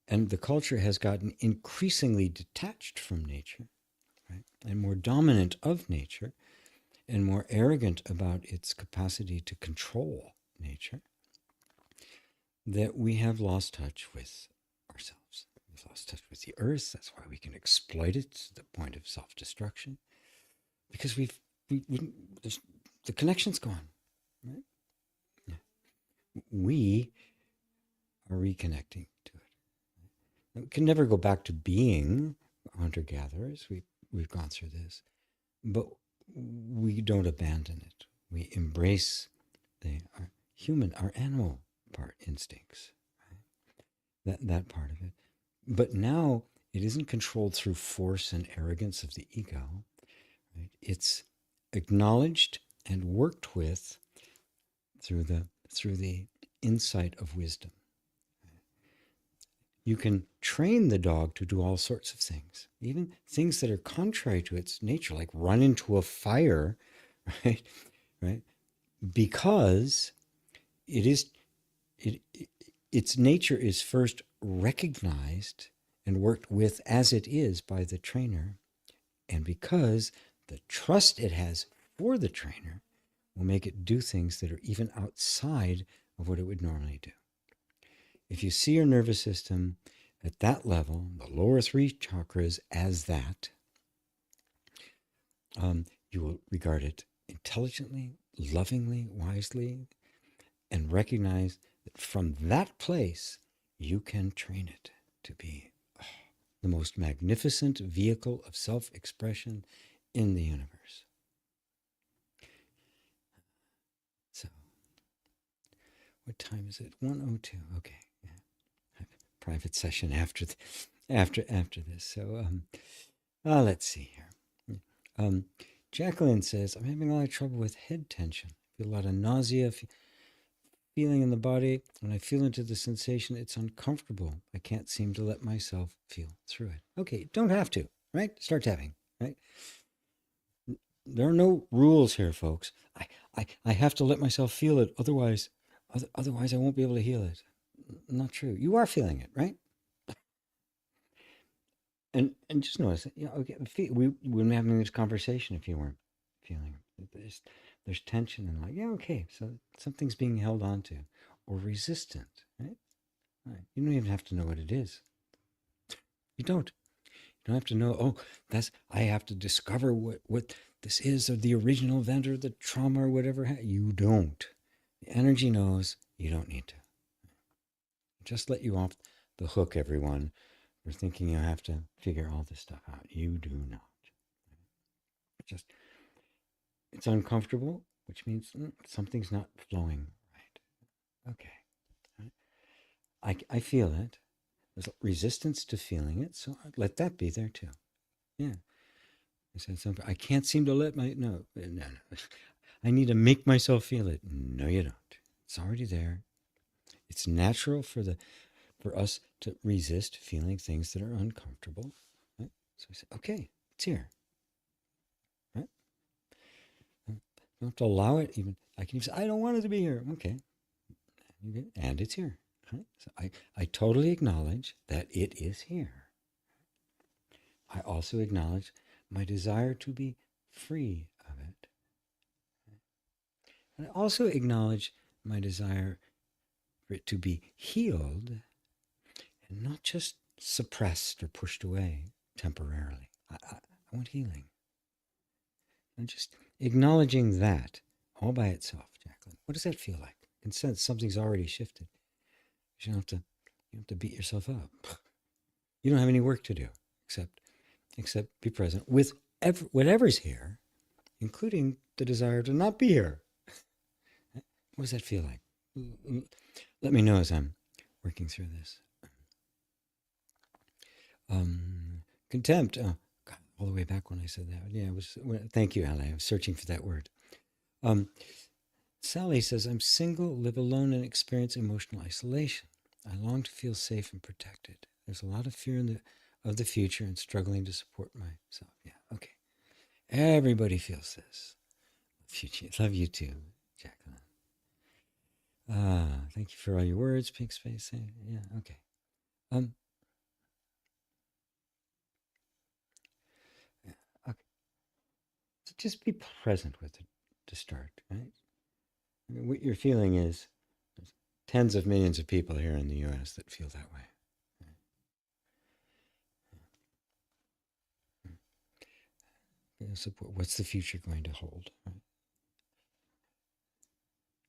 and the culture has gotten increasingly detached from nature, right, and more dominant of nature, and more arrogant about its capacity to control nature, that we have lost touch with ourselves. We've lost touch with the earth. That's why we can exploit it to the point of self-destruction, because we the connection's gone, right? Yeah. We are reconnecting to it. We can never go back to being hunter-gatherers. We've gone through this, but we don't abandon it. We embrace our human, our animal part instincts, right? That part of it. But now it isn't controlled through force and arrogance of the ego. Right? It's acknowledged and worked with through the insight of wisdom. You can train the dog to do all sorts of things, even things that are contrary to its nature, like run into a fire, right? Right? Because it is it its nature is first recognized and worked with as it is by the trainer, and because the trust it has for the trainer will make it do things that are even outside of what it would normally do. If you see your nervous system at that level, the lower three chakras, as that, you will regard it intelligently, lovingly, wisely, and recognize that from that place, you can train it to be the most magnificent vehicle of self expression in the universe. So, what time is it? 1:02. Okay. Yeah. Private session after this. So, let's see here. Jacqueline says, I'm having a lot of trouble with head tension. I feel a lot of nausea, feeling in the body. When I feel into the sensation, it's uncomfortable. I can't seem to let myself feel through it. Okay, don't have to, right? Start tapping, right? There are no rules here, folks. I have to let myself feel it, otherwise I won't be able to heal it. Not true. You are feeling it, right? And just notice, okay, we wouldn't be having this conversation if you weren't feeling it. There's tension and like, yeah, okay, so something's being held on to or resistant, right? Right. You don't even have to know what it is. You don't. You don't have to know, oh, I have to discover what this is or the original event or the trauma or whatever. You don't. The energy knows. You don't need to. Just let you off the hook, everyone, for thinking you have to figure all this stuff out. You do not. Just, it's uncomfortable, which means something's not flowing right. Okay. I feel it. There's resistance to feeling it, so let that be there too. Yeah. I said something. I can't seem to let no. I need to make myself feel it. No, you don't. It's already there. It's natural for us to resist feeling things that are uncomfortable. Right? So I said, okay, it's here. Right? I don't have to allow it. Even I can even say, I don't want it to be here. Okay. And it's here. Right? So I totally acknowledge that it is here. I also acknowledge my desire to be free of it. And I also acknowledge my desire for it to be healed and not just suppressed or pushed away temporarily. I want healing. And just acknowledging that all by itself, Jacqueline, what does that feel like? You can sense something's already shifted. You don't have to beat yourself up. You don't have any work to do except be present with whatever's here, including the desire to not be here. What does that feel like? Let me know as I'm working through this. Contempt. Oh, God, all the way back when I said that. Yeah, thank you, Allie. I was searching for that word. Sally says, I'm single, live alone, and experience emotional isolation. I long to feel safe and protected. There's a lot of fear of the future and struggling to support myself. Yeah, okay. Everybody feels this. Love you too, Jacqueline. Thank you for all your words. Pink space. Yeah, okay. Yeah, okay. So just be present with it to start, right? I mean, what you're feeling is there's tens of millions of people here in the U.S. that feel that way. Support. What's the future going to hold? Right?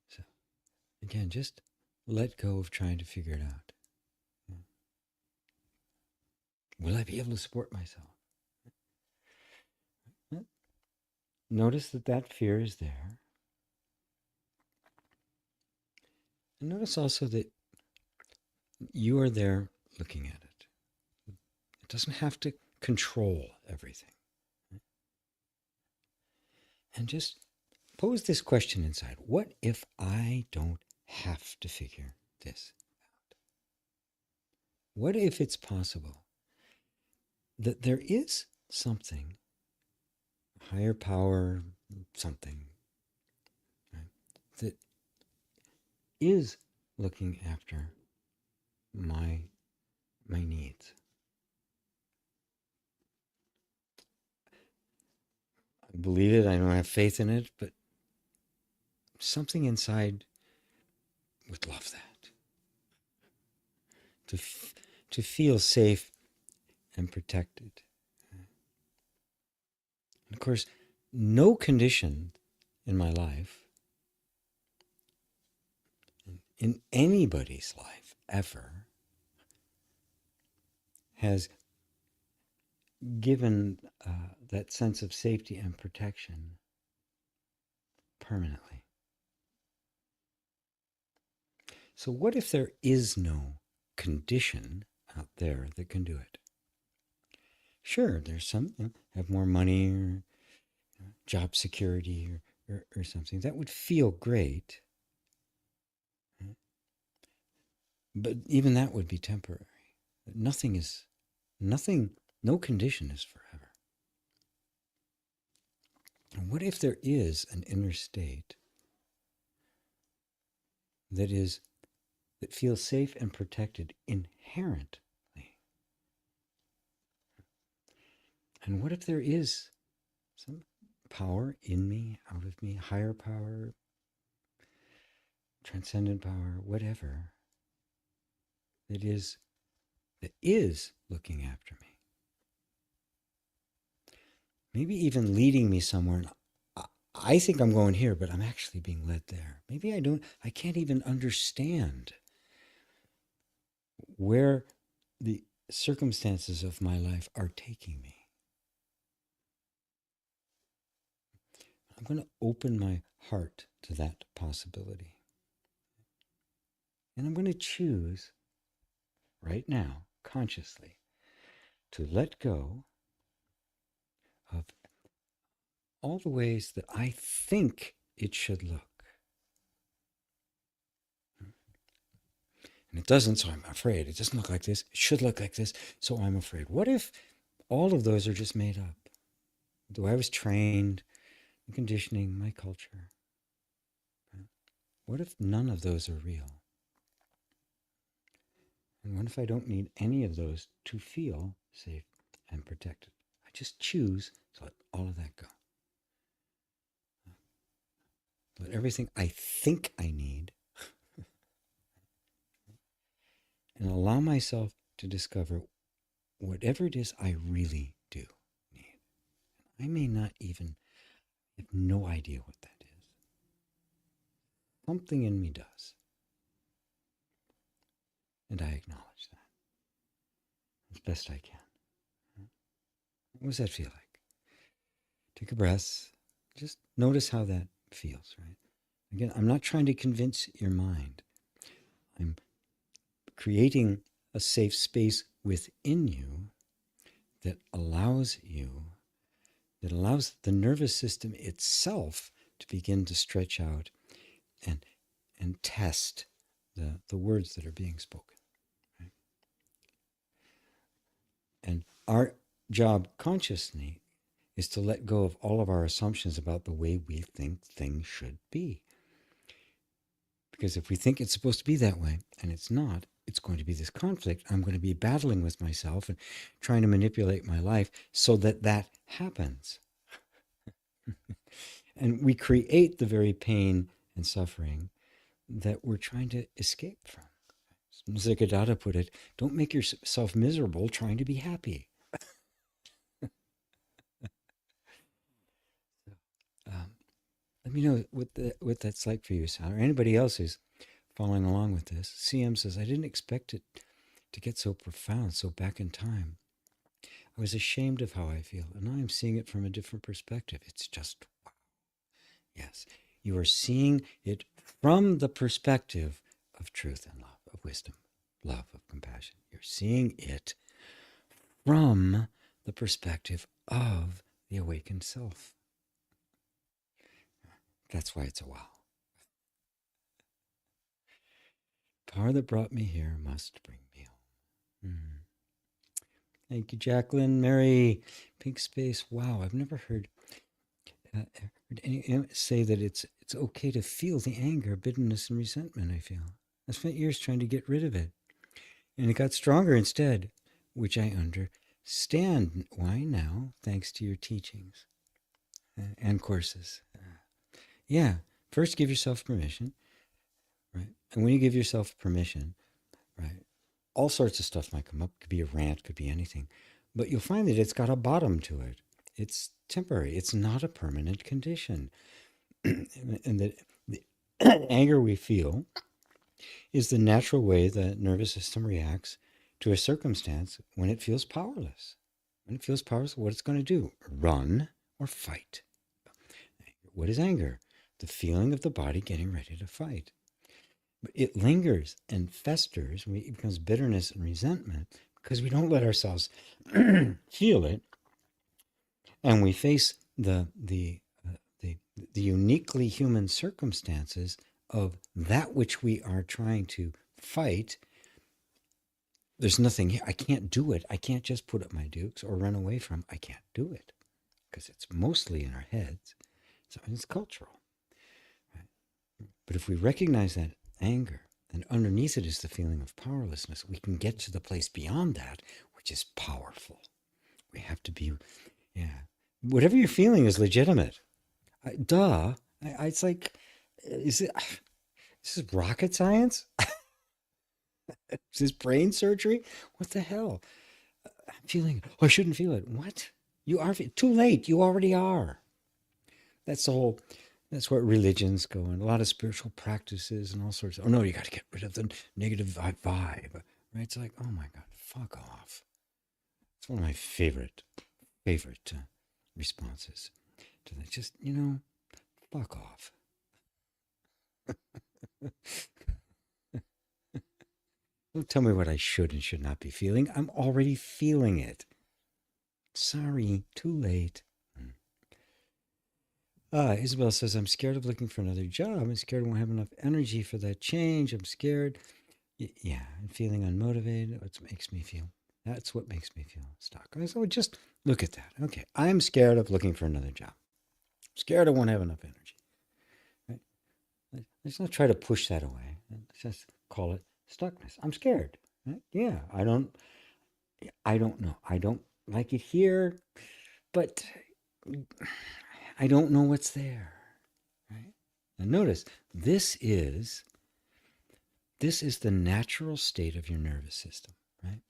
So again, just let go of trying to figure it out. Will I be able to support myself? Notice that fear is there. And notice also that you are there looking at it. It doesn't have to control everything. And just pose this question inside. What if I don't have to figure this out? What if it's possible that there is something, higher power, something, right, that is looking after my needs? I believe it. I don't have faith in it, but something inside would love that. To feel safe and protected. And of course, no condition in my life, in anybody's life ever, has given that sense of safety and protection permanently. So what if there is no condition out there that can do it? Sure, there's some, have more money or job security or something. That would feel great. But even that would be temporary. Nothing, no condition is forever. And what if there is an inner state that feels safe and protected inherently? And what if there is some power in me, out of me, higher power, transcendent power, whatever, that is looking after me? Maybe even leading me somewhere. I think I'm going here, but I'm actually being led there. Maybe I can't even understand where the circumstances of my life are taking me. I'm going to open my heart to that possibility. And I'm going to choose right now, consciously, to let go of all the ways that I think it should look. And it doesn't, so I'm afraid. It doesn't look like this. It should look like this, so I'm afraid. What if all of those are just made up? The way I was trained, conditioning, my culture. What if none of those are real? And what if I don't need any of those to feel safe and protected? I just choose to let all of that go. Let everything I think I need and allow myself to discover whatever it is I really do need. I may not even have no idea what that is. Something in me does. And I acknowledge that as best I can. What does that feel like? Take a breath. Just notice how that feels, right? Again, I'm not trying to convince your mind. I'm creating a safe space within you that allows the nervous system itself to begin to stretch out and test the words that are being spoken. Right? And our job consciously is to let go of all of our assumptions about the way we think things should be. Because if we think it's supposed to be that way and it's not, it's going to be this conflict. I'm going to be battling with myself and trying to manipulate my life so that that happens. And we create the very pain and suffering that we're trying to escape from. As Zikadata put it, don't make yourself miserable trying to be happy. Um, Let me know what that's like for you, Sal, or anybody else who's following along with this. CM says, I didn't expect it to get so profound, so back in time. I was ashamed of how I feel, and now I'm seeing it from a different perspective. It's just wow. Yes, you are seeing it from the perspective of truth and love, of wisdom, love, of compassion. You're seeing it from the perspective of the awakened self. That's why it's a wow. Power that brought me here must bring me home. Thank you, Jacqueline. Mary, Pink Space. Wow, I've never heard anyone say that it's okay to feel the anger, bitterness, and resentment I feel. I spent years trying to get rid of it, and it got stronger instead, which I understand why now, thanks to your teachings and courses. Yeah, first give yourself permission, right? And when you give yourself permission, right, all sorts of stuff might come up. Could be a rant, could be anything. But you'll find that it's got a bottom to it. It's temporary. It's not a permanent condition. And that the anger we feel is the natural way the nervous system reacts to a circumstance when it feels powerless. When it feels powerless, what it's going to do? Run or fight. What is anger? The feeling of the body getting ready to fight. But it lingers and festers, it becomes bitterness and resentment because we don't let ourselves feel it, and we face the uniquely human circumstances of that which we are trying to fight. There's nothing here. I can't do it. I can't just put up my dukes or run away from. I can't do it because it's mostly in our heads. So it's cultural. Right? But if we recognize that anger, and underneath it is the feeling of powerlessness, we can get to the place beyond that, which is powerful. We have to be, yeah. Whatever you're feeling is legitimate. It's like, is this rocket science? Is this brain surgery? What the hell? I'm feeling, I shouldn't feel it. What? You are, too late. You already are. That's what religions go and a lot of spiritual practices and all sorts of, oh no, you got to get rid of the negative vibe, right? It's like, oh my God, fuck off. It's one of my favorite responses to that. Just, fuck off. Don't tell me what I should and should not be feeling. I'm already feeling it. Sorry, too late. Isabel says, I'm scared of looking for another job. I'm scared I won't have enough energy for that change. I'm scared. Yeah, I'm feeling unmotivated. What makes me feel? That's what makes me feel stuck. So just look at that. Okay, I'm scared of looking for another job. I'm scared I won't have enough energy. Right? Let's not try to push that away. Let's just call it stuckness. I'm scared. Right? Yeah, I don't know. I don't like it here, but I don't know what's there. Right? And notice this is the natural state of your nervous system, right?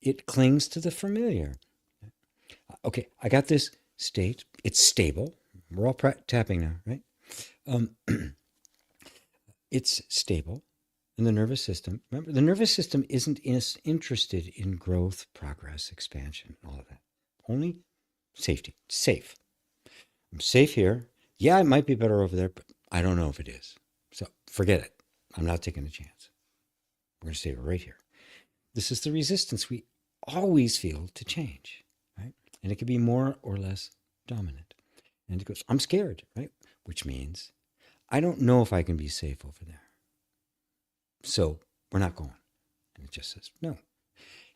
It clings to the familiar. Okay, I got this state. It's stable. We're all tapping now, right? Um, it's stable in the nervous system. Remember, the nervous system isn't interested in growth, progress, expansion, all of that. Only safety. Safe. I'm safe here. Yeah, it might be better over there, but I don't know if it is. So forget it. I'm not taking a chance. We're going to stay right here. This is the resistance we always feel to change, right? And it can be more or less dominant. And it goes, I'm scared, right? Which means I don't know if I can be safe over there. So we're not going. And it just says no.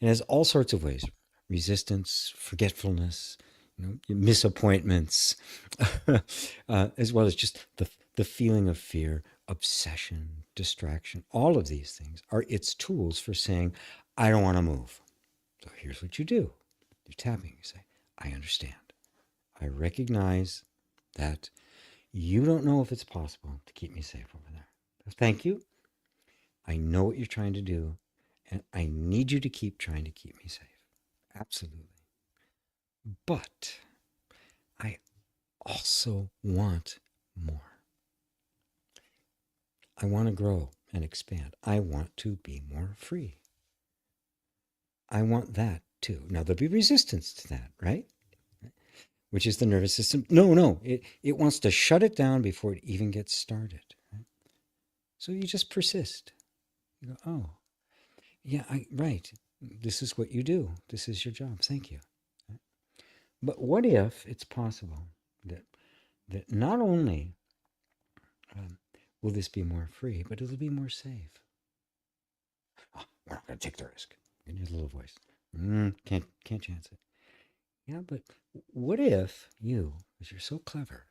It has all sorts of ways: resistance, forgetfulness, misappointments, as well as just the feeling of fear, obsession, distraction. All of these things are its tools for saying, I don't want to move. So here's what you do. You're tapping. You say, I understand. I recognize that you don't know if it's possible to keep me safe over there. Thank you. I know what you're trying to do, and I need you to keep trying to keep me safe. Absolutely. But I also want more. I want to grow and expand. I want to be more free. I want that too. Now, there'll be resistance to that, right? Which is the nervous system. No, it wants to shut it down before it even gets started. Right? So you just persist. You go, oh, yeah, right. This is what you do. This is your job. Thank you. Right? But what if it's possible that not only will this be more free, but it'll be more safe? Oh, we're not going to take the risk. In his little voice, can't chance it. Yeah, but what if you, because you're so clever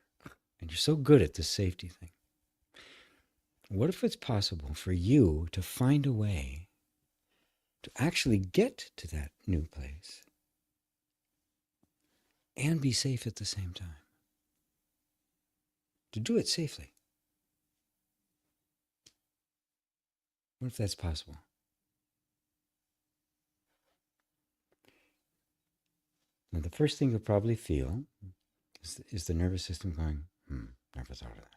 and you're so good at this safety thing, what if it's possible for you to find a way to actually get to that new place and be safe at the same time? To do it safely. What if that's possible? Now, the first thing you'll probably feel is the nervous system going, never thought of that.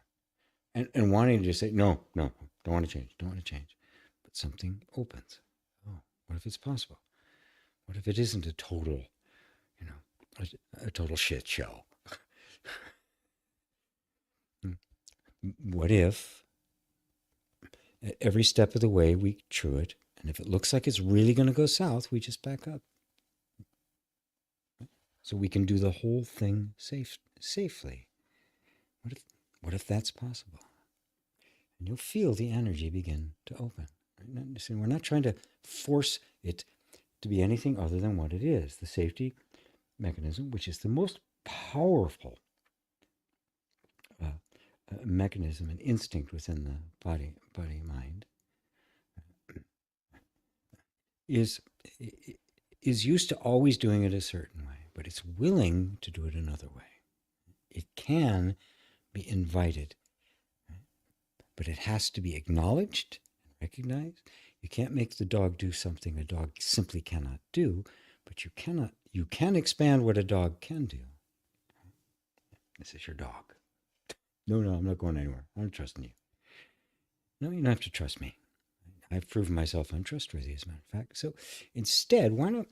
And wanting to just say, no, don't want to change, don't want to change. But something opens. Oh, what if it's possible? What if it isn't a total, a total shit show? What if at every step of the way we chew it, and if it looks like it's really going to go south, we just back up? So we can do the whole thing safely. What if that's possible? And you'll feel the energy begin to open. Right? We're not trying to force it to be anything other than what it is, the safety mechanism, which is the most powerful mechanism and instinct within the body mind, is used to always doing it a certain way, but it's willing to do it another way. It can be invited, right? But it has to be acknowledged and recognized. You can't make the dog do something a dog simply cannot do, but you can expand what a dog can do. This is your dog. No, I'm not going anywhere. I'm trusting you. No, you don't have to trust me. I've proven myself untrustworthy, as a matter of fact. So instead, why not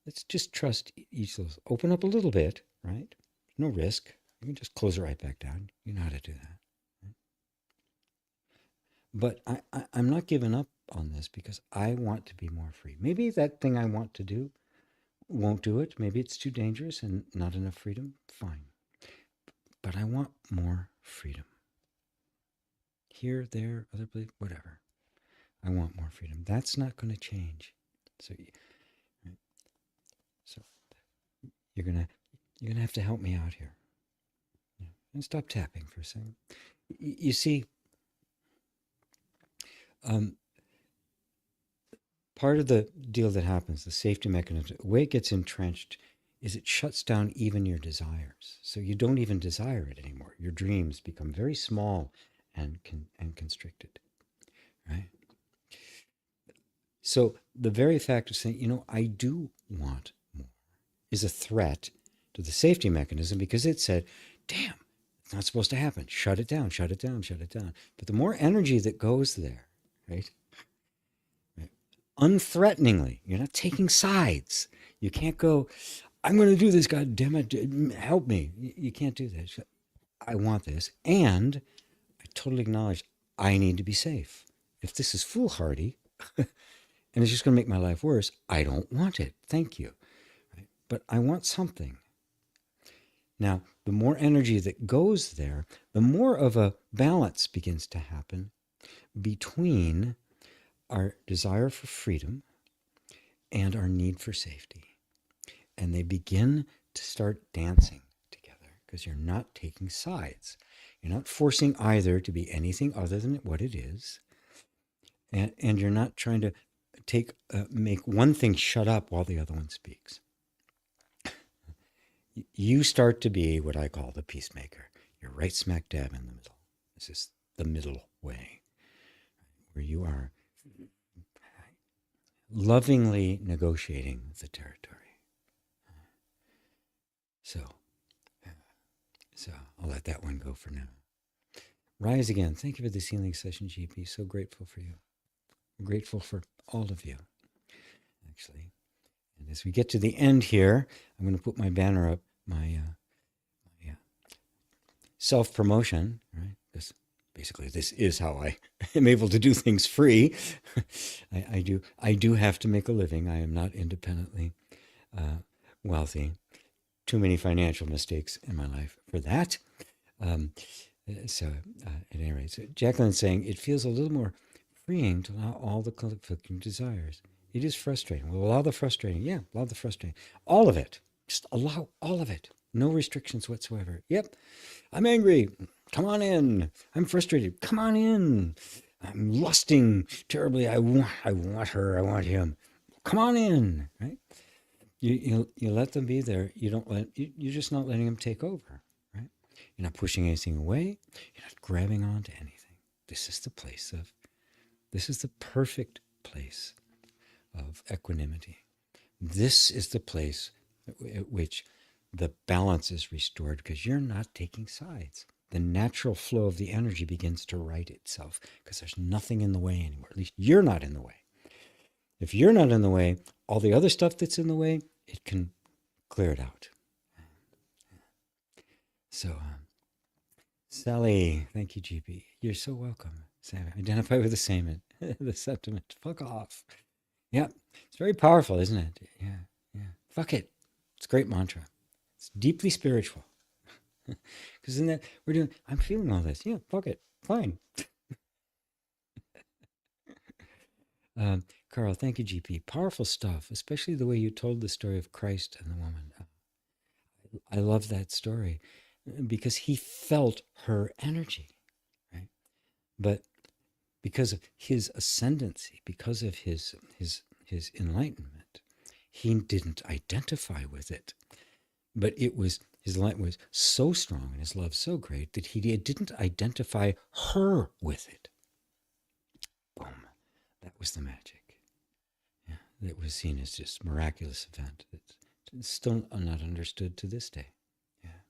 let's just trust each of those. Open up a little bit, right? No risk. You can just close it right back down. You know how to do that. Right? But I'm not giving up on this because I want to be more free. Maybe that thing I want to do won't do it. Maybe it's too dangerous and not enough freedom. Fine. But I want more freedom. Here, there, other place, whatever. I want more freedom. That's not going to change. So, right? So you're gonna have to help me out here. Yeah. And stop tapping for a second. You see, part of the deal that happens, the safety mechanism, the way it gets entrenched is it shuts down even your desires. So you don't even desire it anymore. Your dreams become very small and constricted, right? So the very fact of saying, I do want more is a threat to the safety mechanism because it said, damn, it's not supposed to happen. Shut it down, shut it down, shut it down. But the more energy that goes there, right? Unthreateningly, you're not taking sides. You can't go, I'm going to do this, God damn it, help me. You can't do that. I want this. And I totally acknowledge I need to be safe. If this is foolhardy and it's just going to make my life worse, I don't want it. Thank you. Right? But I want something. Now, the more energy that goes there, the more of a balance begins to happen between our desire for freedom and our need for safety. And they begin to start dancing together because you're not taking sides. You're not forcing either to be anything other than what it is. And you're not trying to make one thing shut up while the other one speaks. You start to be what I call the peacemaker. You're right smack dab in the middle. This is the middle way, where you are lovingly negotiating the territory. So I'll let that one go for now. Rise again. Thank you for this healing session, GP. So grateful for you. I'm grateful for all of you, actually. And as we get to the end here, I'm going to put my banner up, my self-promotion, right? Basically, this is how I am able to do things free. I do have to make a living. I am not independently wealthy. Too many financial mistakes in my life for that. At any rate, so Jacqueline's saying it feels a little more freeing to allow all the conflicting desires. It is frustrating. We'll allow the frustrating. Yeah, allow the frustrating. All of it. Just allow all of it. No restrictions whatsoever. Yep. I'm angry. Come on in. I'm frustrated. Come on in. I'm lusting terribly. I want her. I want him. Come on in. Right? You let them be there. You're just not letting them take over. Right? You're not pushing anything away. You're not grabbing onto anything. This is the perfect place of equanimity. This is the place at which the balance is restored because you're not taking sides. The natural flow of the energy begins to right itself because there's nothing in the way anymore. At least you're not in the way. If you're not in the way, all the other stuff that's in the way, it can clear it out. So, Sally, thank you, GP. You're so welcome. Sally, identify with the sentiment. Fuck off. Yeah, it's very powerful, isn't it? Yeah. Fuck it. It's a great mantra. It's deeply spiritual. Because in that, I'm feeling all this. Yeah, fuck it. Fine. Carl, thank you, GP. Powerful stuff, especially the way you told the story of Christ and the woman. I love that story because he felt her energy, right? But because of his ascendancy, because of his enlightenment, he didn't identify with it. But his light was so strong and his love so great that he didn't identify her with it. Boom. That was the magic. Yeah, that was seen as this miraculous event that's still not understood to this day. Yeah.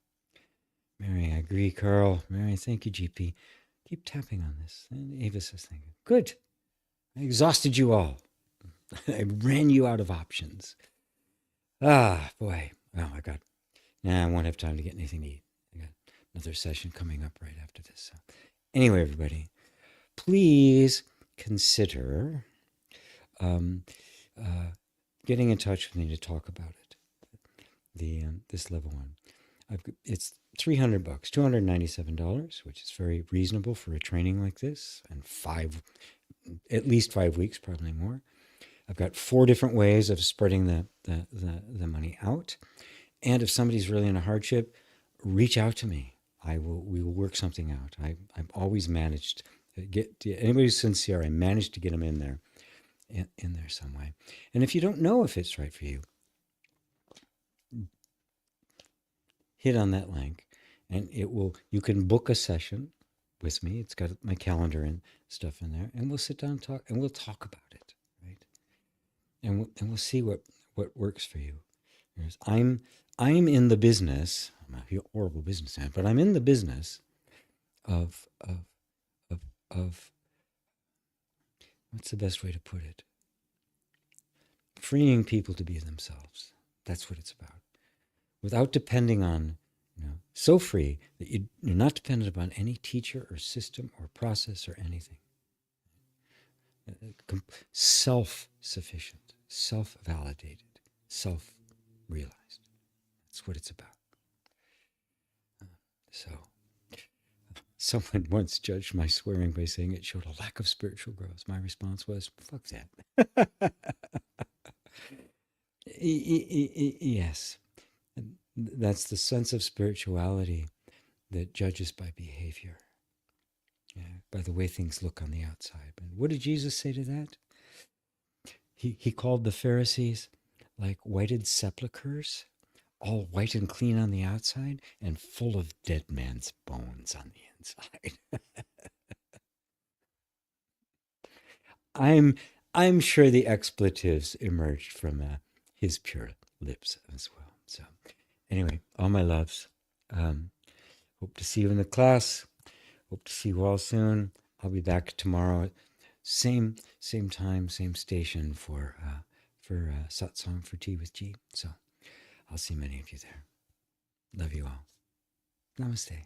Mary, I agree, Carl. Mary, thank you, GP. Keep tapping on this. And Ava says, thank you. Good. I exhausted you all. I ran you out of options. Ah, boy. Oh, I won't have time to get anything to eat. I got another session coming up right after this. So, anyway, everybody, please consider getting in touch with me to talk about it. This level one. It's $300, $297, which is very reasonable for a training like this, and at least 5 weeks, probably more. I've got 4 different ways of spreading the money out. And if somebody's really in a hardship, reach out to me. We will work something out. I've always managed to get anybody who's sincere. I managed to get them in there, in there some way. And if you don't know if it's right for you, hit on that link, and it will. You can book a session with me. It's got my calendar and stuff in there, and we'll sit down and talk, and we'll talk about it, right? And we'll see what works for you. I'm in the business. I'm a horrible businessman, but I'm in the business of of what's the best way to put it? Freeing people to be themselves. That's what it's about. Without depending on, so free that you're not dependent upon any teacher or system or process or anything. Self-sufficient, self-validated, self-realized. That's what it's about. So, someone once judged my swearing by saying it showed a lack of spiritual growth. My response was, fuck that. Yes. That's the sense of spirituality that judges by behavior, by the way things look on the outside. And what did Jesus say to that? He called the Pharisees like whited sepulchres, all white and clean on the outside and full of dead man's bones on the inside. I'm sure the expletives emerged from his pure lips as well. So anyway, all my loves. Hope to see you in the class. Hope to see you all soon. I'll be back tomorrow, same time, same station for satsang for tea with G. So I'll see many of you there. Love you all. Namaste.